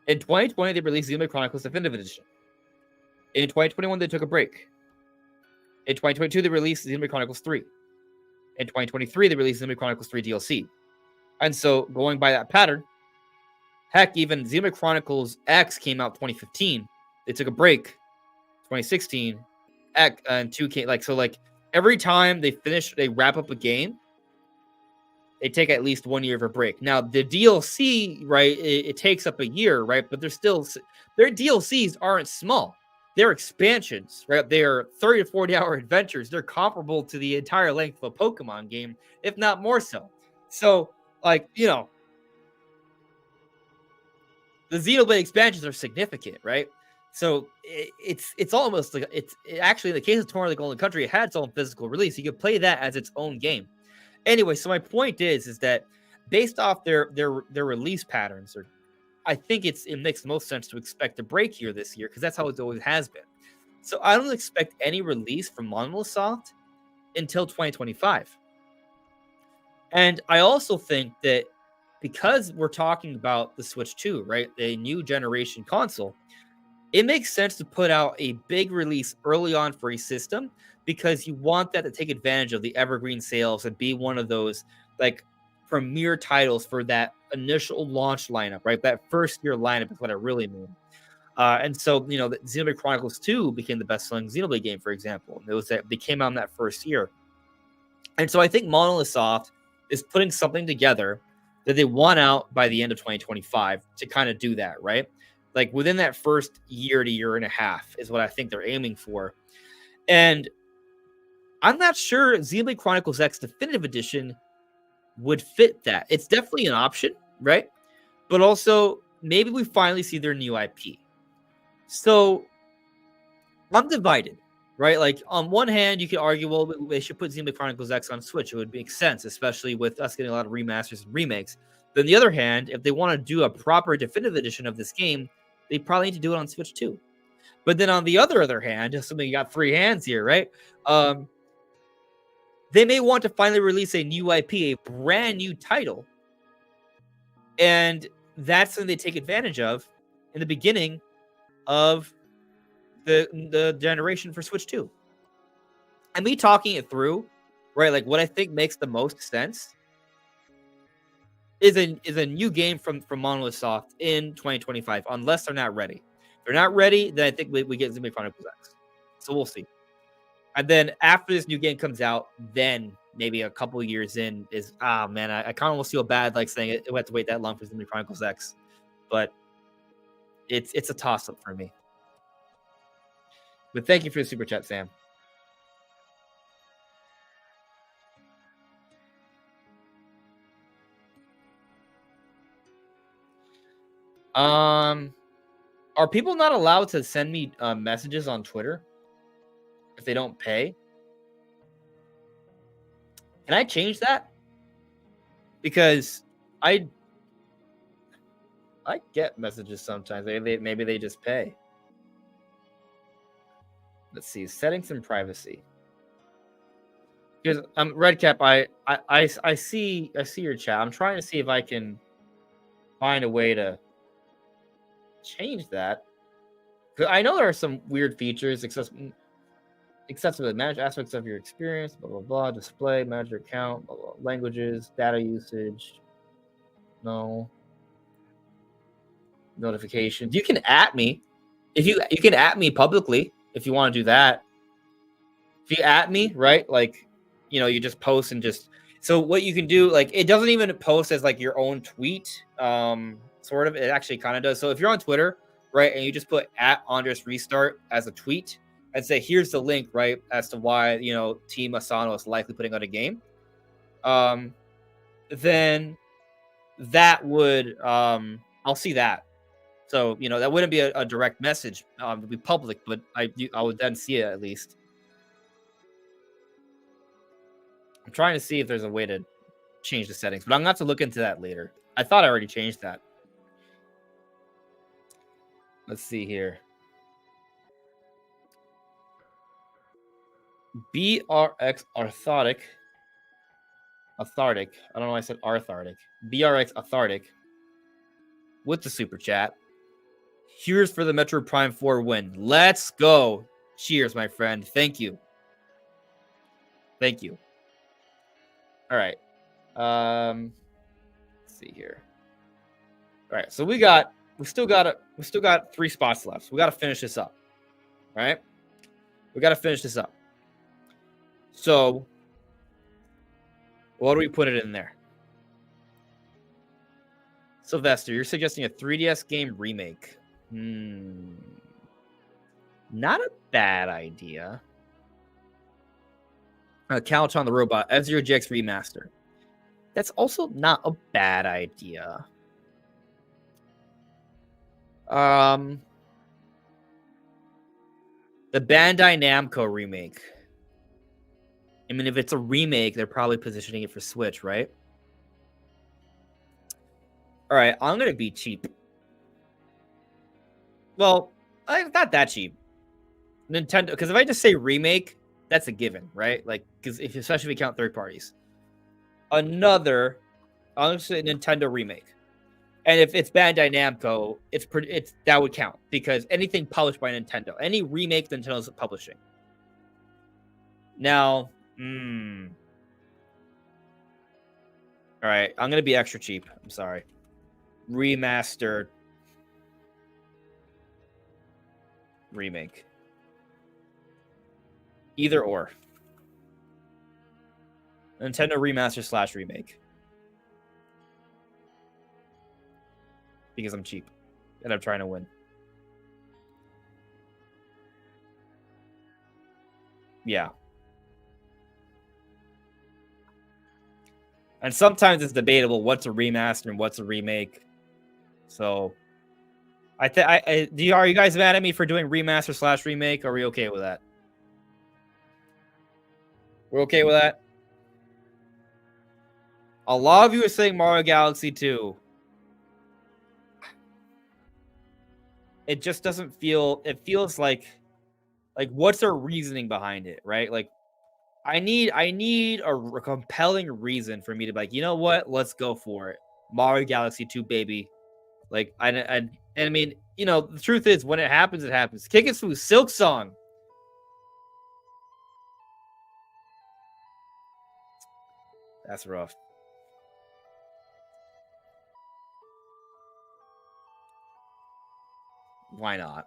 In 2020, they released Xenoblade Chronicles Definitive Edition. In 2021, they took a break. In 2022, they released Xenoblade Chronicles 3. In 2023, they released Xenoblade Chronicles 3 DLC. And so, going by that pattern, heck, even Xenoblade Chronicles X came out 2015. They took a break 2016. X and 2K, like every time they wrap up a game, they take at least 1 year of a break. Now, the DLC, right, it takes up a year, right? But their DLCs aren't small. They're expansions, right? They are 30 to 40-hour adventures. They're comparable to the entire length of a Pokemon game, if not more so. So, the Xenoblade expansions are significant, right? So it's almost like actually in the case of Torn the Golden Country, it had its own physical release. You could play that as its own game. Anyway, so my point is that based off their release patterns, I think it makes the most sense to expect a break here this year because that's how it always has been. So I don't expect any release from Monolith Soft until 2025. And I also think that because we're talking about the Switch 2, right, a new generation console, it makes sense to put out a big release early on for a system because you want that to take advantage of the evergreen sales and be one of those premier titles for that initial launch lineup, right? That first year lineup is what I really mean. And so, the Xenoblade Chronicles 2 became the best-selling Xenoblade game, for example. It was that they came out in that first year. And so I think Monolith Soft is putting something together that they want out by the end of 2025 to kind of do that, right? Like within that first year to year and a half is what I think they're aiming for. And I'm not sure Xenoblade Chronicles X Definitive Edition would fit that. It's definitely an option, right? But also, maybe we finally see their new IP. So I'm divided, right? Like on one hand, you could argue, well, they should put Xenoblade Chronicles X on Switch. It would make sense, especially with us getting a lot of remasters and remakes. But on the other hand, if they want to do a proper definitive edition of this game, they probably need to do it on Switch too. But then on the other hand, assuming you got three hands here, right? They may want to finally release a new IP, a brand new title. And that's something they take advantage of in the beginning of the generation for Switch 2. And me talking it through, right? Like what I think makes the most sense is a new game from Monolith Soft in 2025, unless they're not ready. If they're not ready, then I think we get Xenoblade Chronicles X. So we'll see. And then after this new game comes out, then maybe a couple of years in is man, I kind of almost feel bad like saying it we have to wait that long for Xenoblade Chronicles X, but it's a toss up for me. But thank you for the super chat, Sam. Are people not allowed to send me messages on Twitter if they don't pay? Can I change that? Because I get messages sometimes. Maybe they just pay. Let's see, settings and privacy. Because Redcap, I see your chat. I'm trying to see if I can find a way to change that. Because I know there are some weird features, accessible manage aspects of your experience, blah blah blah, display, manage your account, blah, blah, languages, data usage. No. Notifications. You can at me. If you can at me publicly if you want to do that. If you at me, right? Like, you just post and just so what you can do, like it doesn't even post as like your own tweet. Sort of. It actually kind of does. So if you're on Twitter, right, and you just put at Andres Restart as a tweet and say here's the link, right, as to why Team Asano is likely putting out a game. Then that would I'll see that. So, that wouldn't be a direct message. It would be public, but I would then see it at least. I'm trying to see if there's a way to change the settings, but I'm gonna have to look into that later. I thought I already changed that. Let's see here. BRX Arthodic. Arthodic. I don't know why I said Arthodic. BRX Arthodic with the super chat. Here's for the Metro Prime 4 win. Let's go. Cheers, my friend. Thank you. Thank you. All right. Let's see here. All right. So we still got 3 spots left. So we got to finish this up. All right. We got to finish this up. So what do we put it in there? Sylvester, you're suggesting a 3DS game remake. Not a bad idea. Calaton the Robot, F-Zero GX Remaster. That's also not a bad idea. The Bandai Namco remake. I mean, if it's a remake, they're probably positioning it for Switch, right? All right, I'm going to be cheap. Well, not that cheap. Nintendo, because if I just say remake, that's a given, right? Like, because especially if we count third parties. I'll just say Nintendo remake. And if it's Bandai Namco, it's that would count because anything published by Nintendo, any remake Nintendo's publishing. Now, all right, I'm gonna be extra cheap. I'm sorry. Remastered remake. Either or. Nintendo remaster / remake. Because I'm cheap and I'm trying to win. Yeah. And sometimes it's debatable what's a remaster and what's a remake. So are you guys mad at me for doing remaster / remake? Are we okay with that? We're okay with that? A lot of you are saying Mario Galaxy 2. It just doesn't feel, it feels like what's their reasoning behind it, right? Like I need a compelling reason for me to be like, you know what? Let's go for it. Mario Galaxy 2, baby. Like I mean, you know, the truth is when it happens, it happens. Kick Silk Song. That's rough. Why not?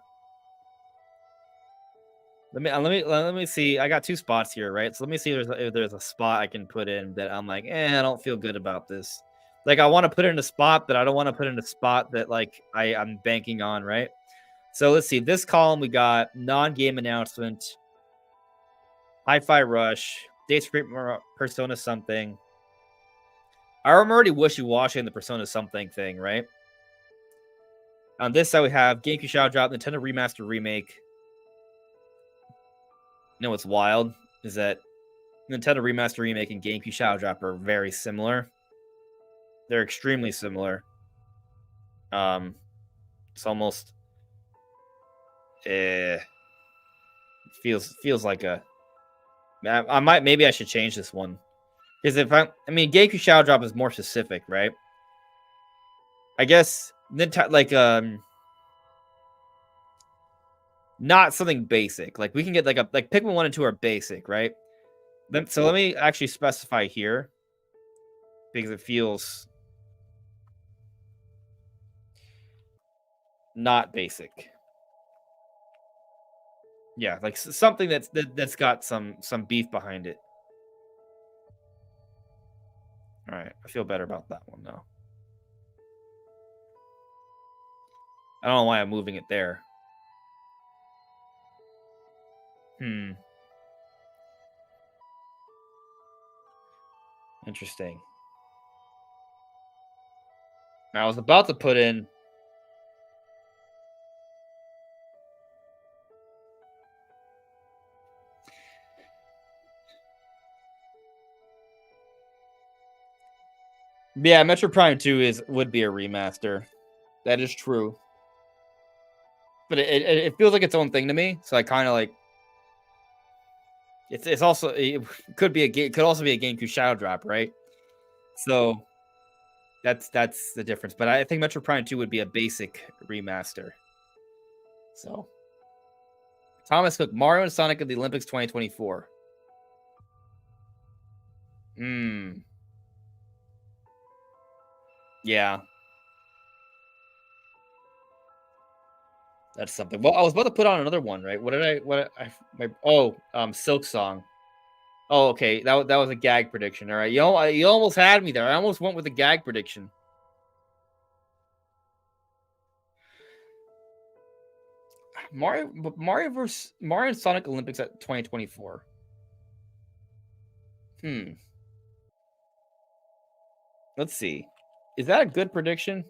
Let me see. I got 2 spots here, right? So let me see if there's a spot I can put in that I'm like, I don't feel good about this. Like I want to put in a spot, but I don't want to put in a spot that like I'm banking on, right? So let's see. This column we got non-game announcement, Hi-Fi Rush, Dates for Persona something. I'm already wishy-washy in the Persona something thing, right? On this side we have GameCube Shadow Drop, Nintendo Remaster Remake. You know what's wild is that Nintendo Remaster Remake and GameCube Shadow Drop are very similar. They're extremely similar. It's almost feels like a. Maybe I should change this one because I mean GameCube Shadow Drop is more specific, right? I guess Nintendo not something basic. Like we can get like Pikmin 1 and 2 are basic, right? So let me actually specify here because it feels not basic. Yeah, like something that's got some beef behind it. All right, I feel better about that one though. I don't know why I'm moving it there. Interesting. I was about to put in. Yeah, Metro Prime 2 would be a remaster. That is true. But it feels like its own thing to me, so I kinda, like it's also it could be a game could also be a GameCube Shadow Drop, right? So, that's the difference, but I think Metro Prime 2 would be a basic remaster. So, Thomas Cook, Mario and Sonic at the Olympics 2024. Hmm, yeah, that's something. Well, I was about to put on another one, right? What I my Silk Song. Oh, okay, that was a gag prediction, alright. You almost had me there. I almost went with a gag prediction. Mario and Sonic Olympics at 2024. Hmm. Let's see. Is that a good prediction?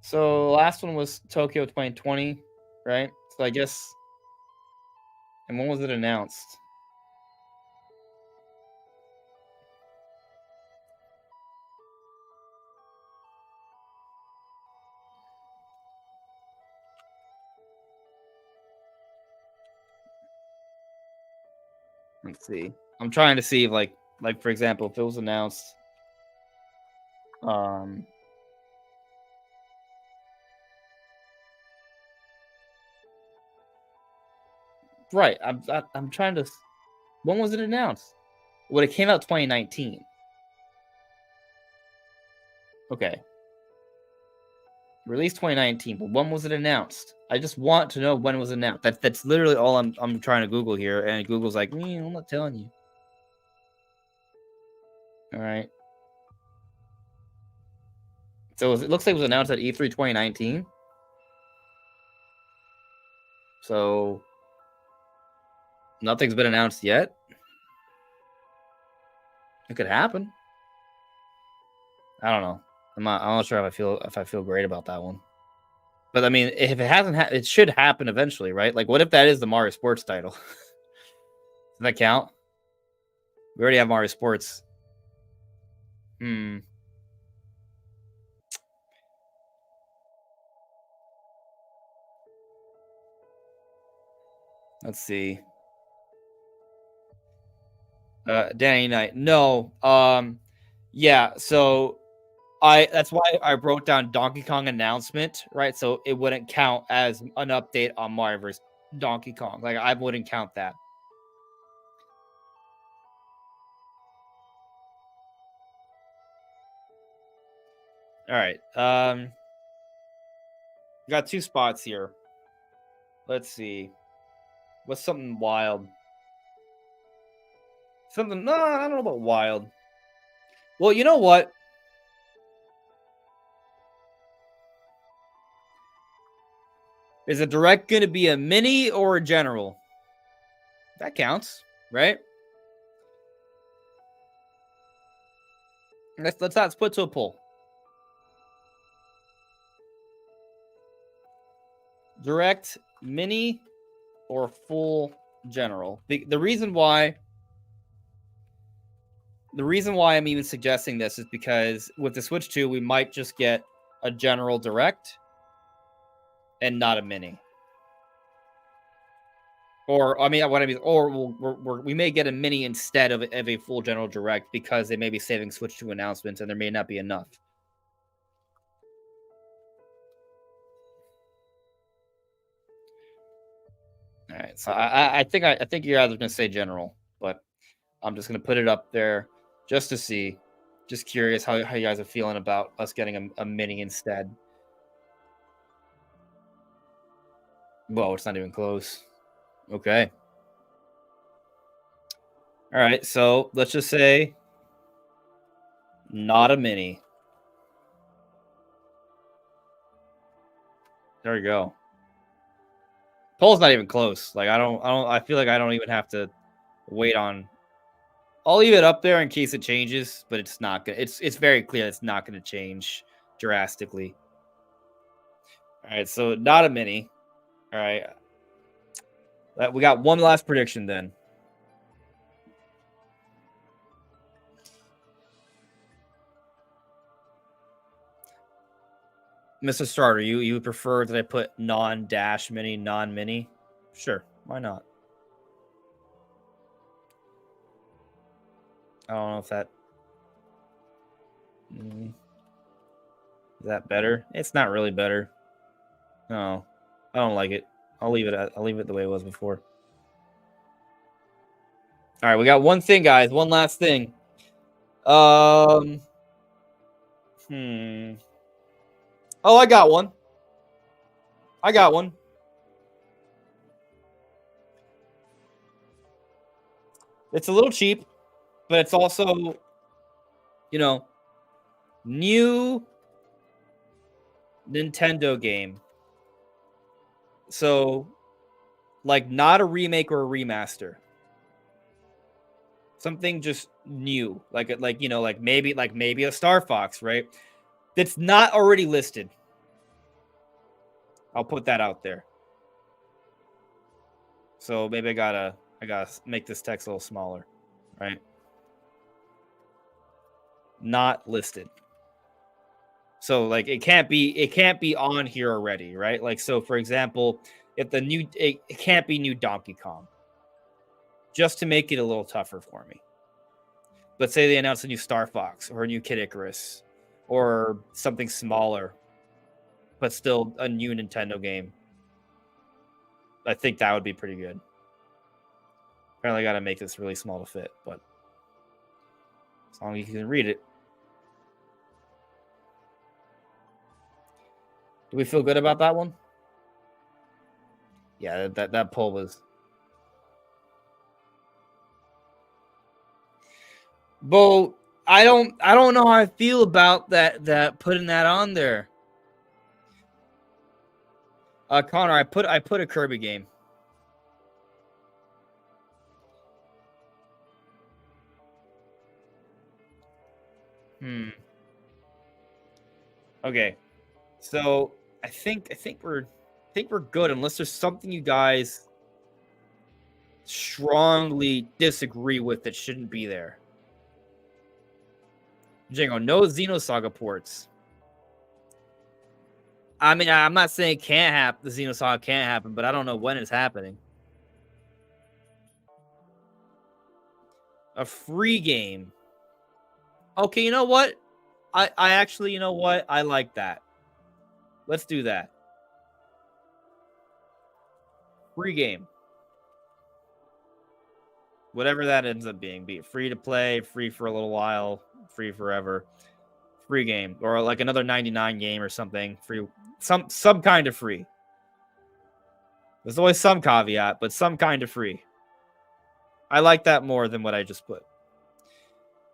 So last one was Tokyo 2020, right? So I guess, and when was it announced? Let's see. I'm trying to see if like for example, if it was announced, um, right. I'm trying to. When was it announced? Well, it came out 2019. Okay, released 2019. But when was it announced? I just want to know when it was announced. That's literally all I'm trying to Google here, and Google's like, I'm not telling you. All right. So it looks like it was announced at E3 2019. So nothing's been announced yet. It could happen. I don't know. I'm not sure if I feel great about that one. But I mean, if it hasn't, it should happen eventually, right? Like, what if that is the Mario Sports title? Does that count? We already have Mario Sports. Hmm. Let's see. Danny Knight. No. Yeah. So that's why I wrote down Donkey Kong announcement, right? So it wouldn't count as an update on Mario vs. Donkey Kong. Like I wouldn't count that. All right. Got two spots here. Let's see. What's something wild? Something. No, I don't know about wild. Well, you know what? Is a direct going to be a mini or a general? That counts, right? Let's put to a poll. Direct, mini, or full general? The reason why I'm even suggesting this is because with the Switch 2, we might just get a general direct and not a mini. Or I mean, what I mean, or we may get a mini instead of a full general direct because they may be saving Switch 2 announcements and there may not be enough. All right, so I think you're either gonna say general, but I'm just gonna put it up there just to see. Just curious how you guys are feeling about us getting a mini instead. Well, it's not even close. Okay. All right. So let's just say not a mini. There we go. Poll's not even close. Like I feel like I don't even have to wait on. I'll leave it up there in case it changes, but it's not gonna. It's very clear it's not gonna change drastically. All right. So not a mini. All right. We got one last prediction then. Mr. Starter, you prefer that I put non-dash mini, non-mini? Sure, why not? I don't know if that is that better. It's not really better. No, I don't like it. I'll leave it the way it was before. All right, we got one thing, guys. One last thing. Hmm. Oh, I got one. I got one. It's a little cheap, but it's also, new Nintendo game. So, like, not a remake or a remaster. Something just new, like maybe a Star Fox, right? That's not already listed. I'll put that out there. So maybe I gotta make this text a little smaller, right? Not listed. So like it can't be on here already, right? Like, so for example, if it can't be new Donkey Kong, just to make it a little tougher for me. Let's say they announce a new Star Fox or a new Kid Icarus or something smaller, but still a new Nintendo game. I think that would be pretty good. Apparently, I got to make this really small to fit, but as long as you can read it. Do we feel good about that one? Yeah, that poll was. Bo, I don't know how I feel about that putting that on there. Connor, I put a Kirby game. Okay. So I think we're good unless there's something you guys strongly disagree with that shouldn't be there. Django, no Xenosaga ports. I mean, I'm not saying it can't happen. The Xenosaga can't happen, but I don't know when it's happening. A free game. Okay, you know what? I actually, you know what? I like that. Let's do that. Free game. Whatever that ends up being. Be it free to play, free for a little while, free forever. Free game. Or like another 99 game or something. Free. Some kind of free. There's always some caveat, but some kind of free. I like that more than what I just put.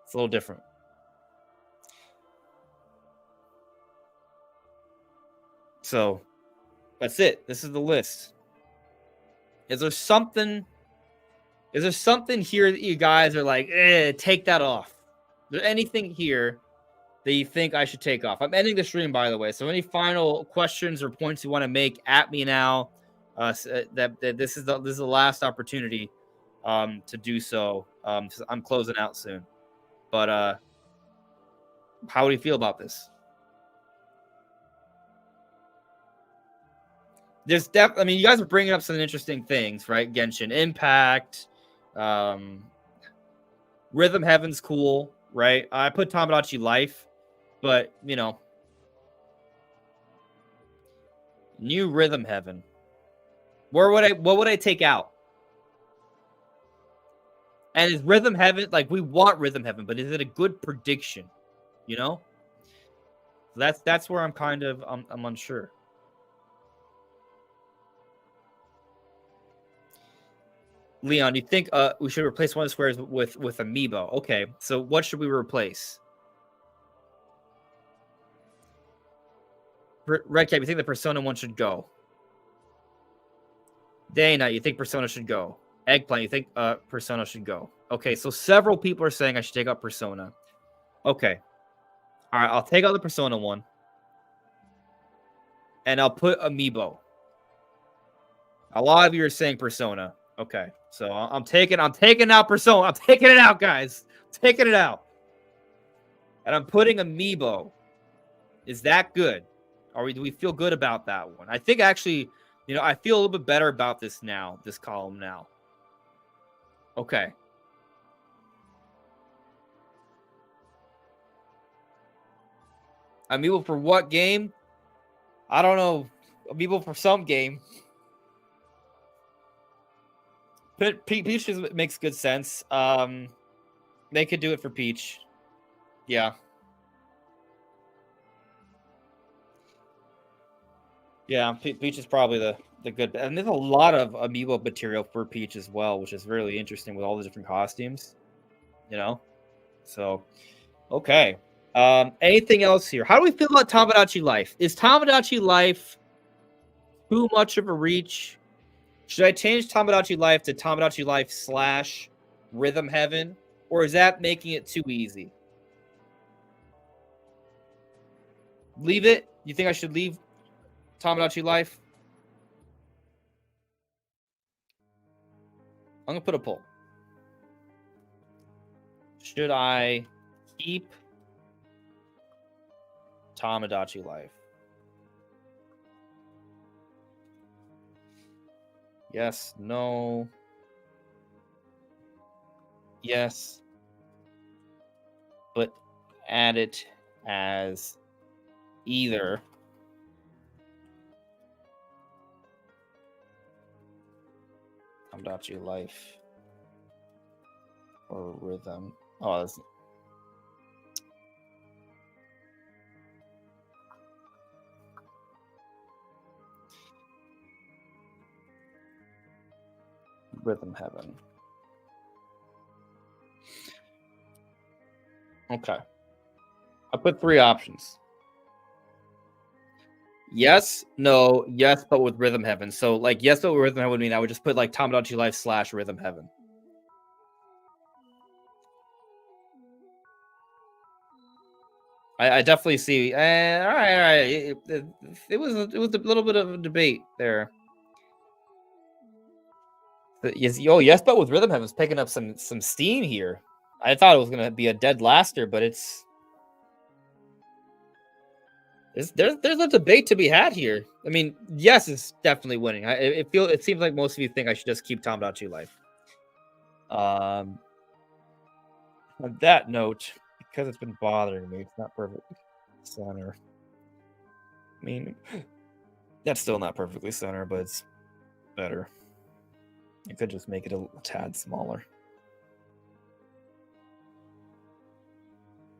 It's a little different. So that's it. This is the list. Is there something here that you guys are like, take that off? Is there anything here that you think I should take off? I'm ending the stream, by the way. So any final questions or points you want to make at me now? That this is the last opportunity to do so. I'm closing out soon. But how do you feel about this? There's I mean, you guys are bringing up some interesting things, right? Genshin Impact, Rhythm Heaven's cool, right? I put Tamagotchi Life, but new Rhythm Heaven. What would I take out? And is Rhythm Heaven, like, we want Rhythm Heaven, but is it a good prediction? That's where I'm kind of I'm unsure. Leon, you think we should replace one of the squares with Amiibo? Okay, so what should we replace? Redcap, you think the Persona one should go? Dana, you think Persona should go? Eggplant, you think Persona should go? Okay, so several people are saying I should take out Persona. Okay. All right, I'll take out the Persona one. And I'll put Amiibo. A lot of you are saying Persona. Okay, so I'm taking out Persona. I'm taking it out, guys. I'm taking it out, and I'm putting Amiibo. Is that good? Do we feel good about that one? I think actually, I feel a little bit better about this now. This column now. Okay. Amiibo for what game? I don't know. Amiibo for some game. Peach makes good sense. They could do it for Peach. Yeah. Yeah, Peach is probably the good. And there's a lot of Amiibo material for Peach as well, which is really interesting with all the different costumes. So, okay. Anything else here? How do we feel about Tamagotchi Life? Is Tamagotchi Life too much of a reach? Should I change Tamagotchi Life to Tamagotchi Life / Rhythm Heaven? Or is that making it too easy? Leave it? You think I should leave Tamagotchi Life? I'm going to put a poll. Should I keep Tamagotchi Life? Yes, no. Yes. But add it as either Tamagotchi Life or Rhythm. Oh, that's... Rhythm Heaven. Okay. I put 3 options. Yes, no, yes, but with Rhythm Heaven. So, like, yes, but with Rhythm Heaven would mean I would just put, like, Tamagotchi Life / Rhythm Heaven. I definitely see. All right. It was a little bit of a debate there. Yes, but with Rhythm Heaven's picking up some steam here. I thought it was gonna be a dead laster, but there's a debate to be had here. I mean, yes, it's definitely winning. It seems like most of you think I should just keep Tamagotchi Life. On that note, because it's been bothering me, it's not perfectly center. I mean, that's still not perfectly center, but it's better. You could just make it a tad smaller.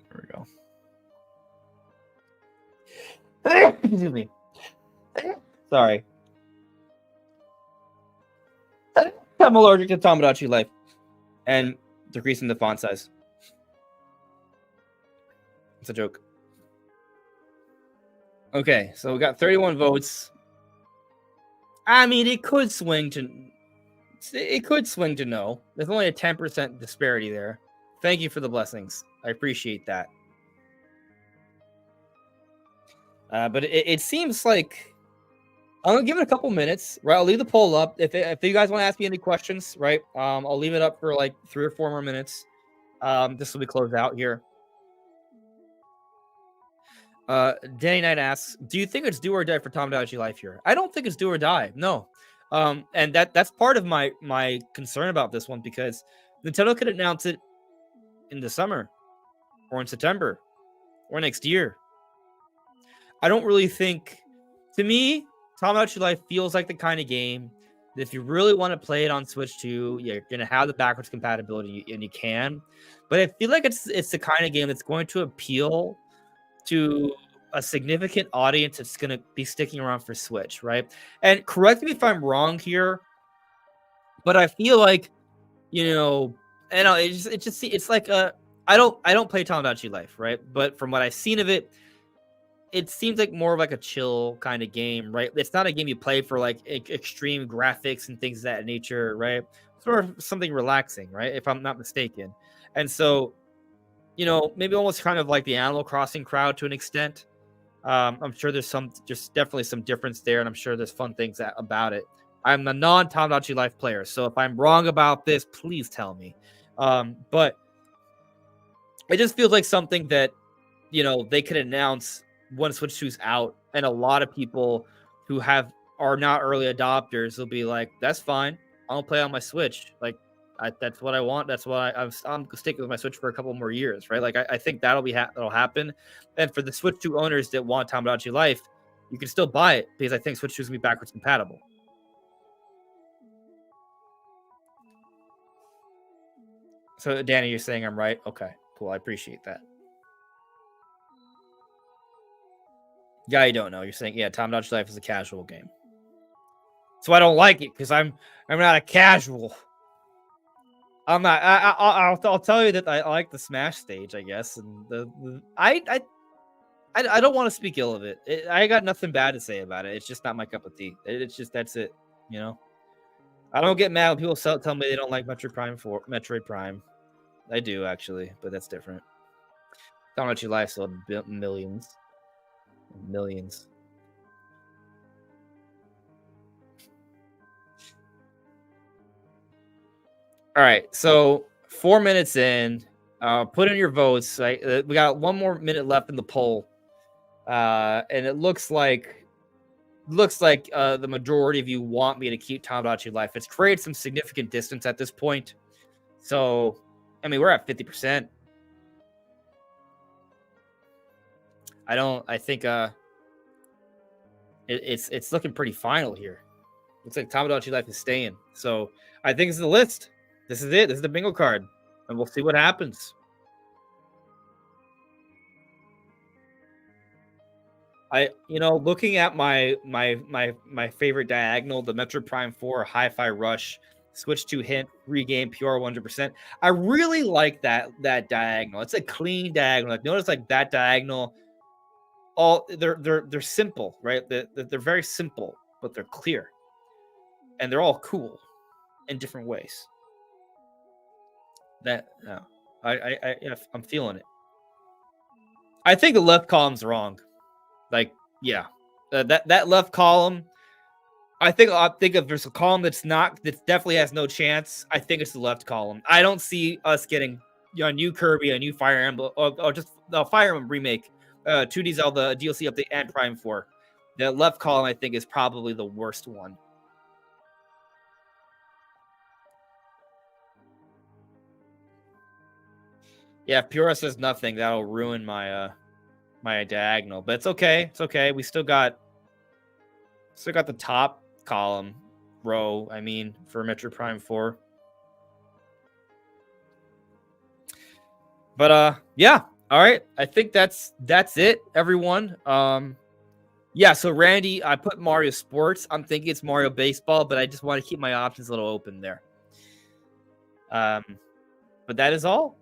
There we go. Excuse me. Sorry. I'm allergic to Tamagotchi Life and decreasing the font size. It's a joke. Okay, so we got 31 votes. I mean, it could swing to no. There's only a 10% disparity there. Thank you for the blessings. I appreciate that. But it seems like I'm gonna give it a couple minutes, right? I'll leave the poll up. If you guys want to ask me any questions, right? I'll leave it up for like 3 or 4 more minutes. This will be closed out here. Danny Knight asks, "Do you think it's do or die for Tamagotchi Life here?" I don't think it's do or die. No. And that's part of my concern about this one, because Nintendo could announce it in the summer or in September or next year. I don't really think, to me, Tamagotchi Life feels like the kind of game that if you really want to play it on Switch 2, you're going to have the backwards compatibility, and you can. But I feel like it's the kind of game that's going to appeal to a significant audience that's going to be sticking around for Switch, right? And correct me if I'm wrong here, but I feel like, it's like I don't play Tamagotchi Life, right? But from what I've seen of it, it seems like more of like a chill kind of game, right? It's not a game you play for like extreme graphics and things of that nature, right? It's more of something relaxing, right? If I'm not mistaken. And so, maybe almost kind of like the Animal Crossing crowd to an extent. I'm sure there's definitely some difference there, and I'm sure there's fun things about it. I'm a non-Tamagotchi Life player, so if I'm wrong about this, please tell me. But it just feels like something that they could announce when Switch 2's out, and a lot of people who are not early adopters will be like, "That's fine. I'll play on my Switch. Like, that's what I want. That's what I'm sticking with my Switch for a couple more years, right? Like, I think that'll happen. And for the Switch 2 owners that want Tamagotchi Life, you can still buy it because I think Switch 2 is gonna be backwards compatible. So, Danny, you're saying I'm right? Okay, cool. I appreciate that. Yeah, I don't know. You're saying, yeah, Tamagotchi Life is a casual game. So I don't like it because I'm not a casual. I'm not. I'll tell you that I like the Smash stage, I guess, and I don't want to speak ill of it. I got nothing bad to say about it. It's just not my cup of tea. It's just that's it. You know, I don't get mad when people tell me they don't like Metroid Prime. I do actually, but that's different. How much you life sold millions, millions. All right, so 4 minutes in. Put in your votes. We got 1 more minute left in the poll, and it looks like the majority of you want me to keep Tamagotchi Life. It's created some significant distance at this point. So, I mean, we're at 50%. I think it's looking pretty final here. Looks like Tamagotchi Life is staying. So I think it's the list. This is it. This is the bingo card, and we'll see what happens. Looking at my favorite diagonal, the Metroid Prime 4 Hi-Fi Rush, Switch 2 Hint, Regame PR 100%. I really like that diagonal. It's a clean diagonal. Like, notice like that diagonal. All they're simple, right? They're very simple, but they're clear, and they're all cool in different ways. I'm feeling it. I think the left column's wrong. Like, yeah, that left column. I think if there's a column that definitely has no chance, I think it's the left column. I don't see us getting a new Kirby, a new Fire Emblem, or just the Fire Emblem remake, 2D Zelda DLC update, and Prime 4. The left column, I think, is probably the worst one. Yeah, if Pura says nothing, that'll ruin my my diagonal. But it's okay. It's okay. We still got the top column row. I mean, for Metroid Prime 4. But yeah. All right. I think that's it, everyone. Yeah. So Randy, I put Mario Sports. I'm thinking it's Mario Baseball, but I just want to keep my options a little open there. But that is all.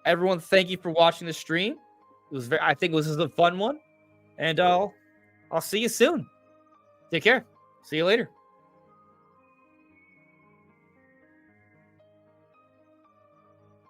Everyone, thank you for watching the stream. I think this was a fun one, and I'll see you soon. Take care. See you later.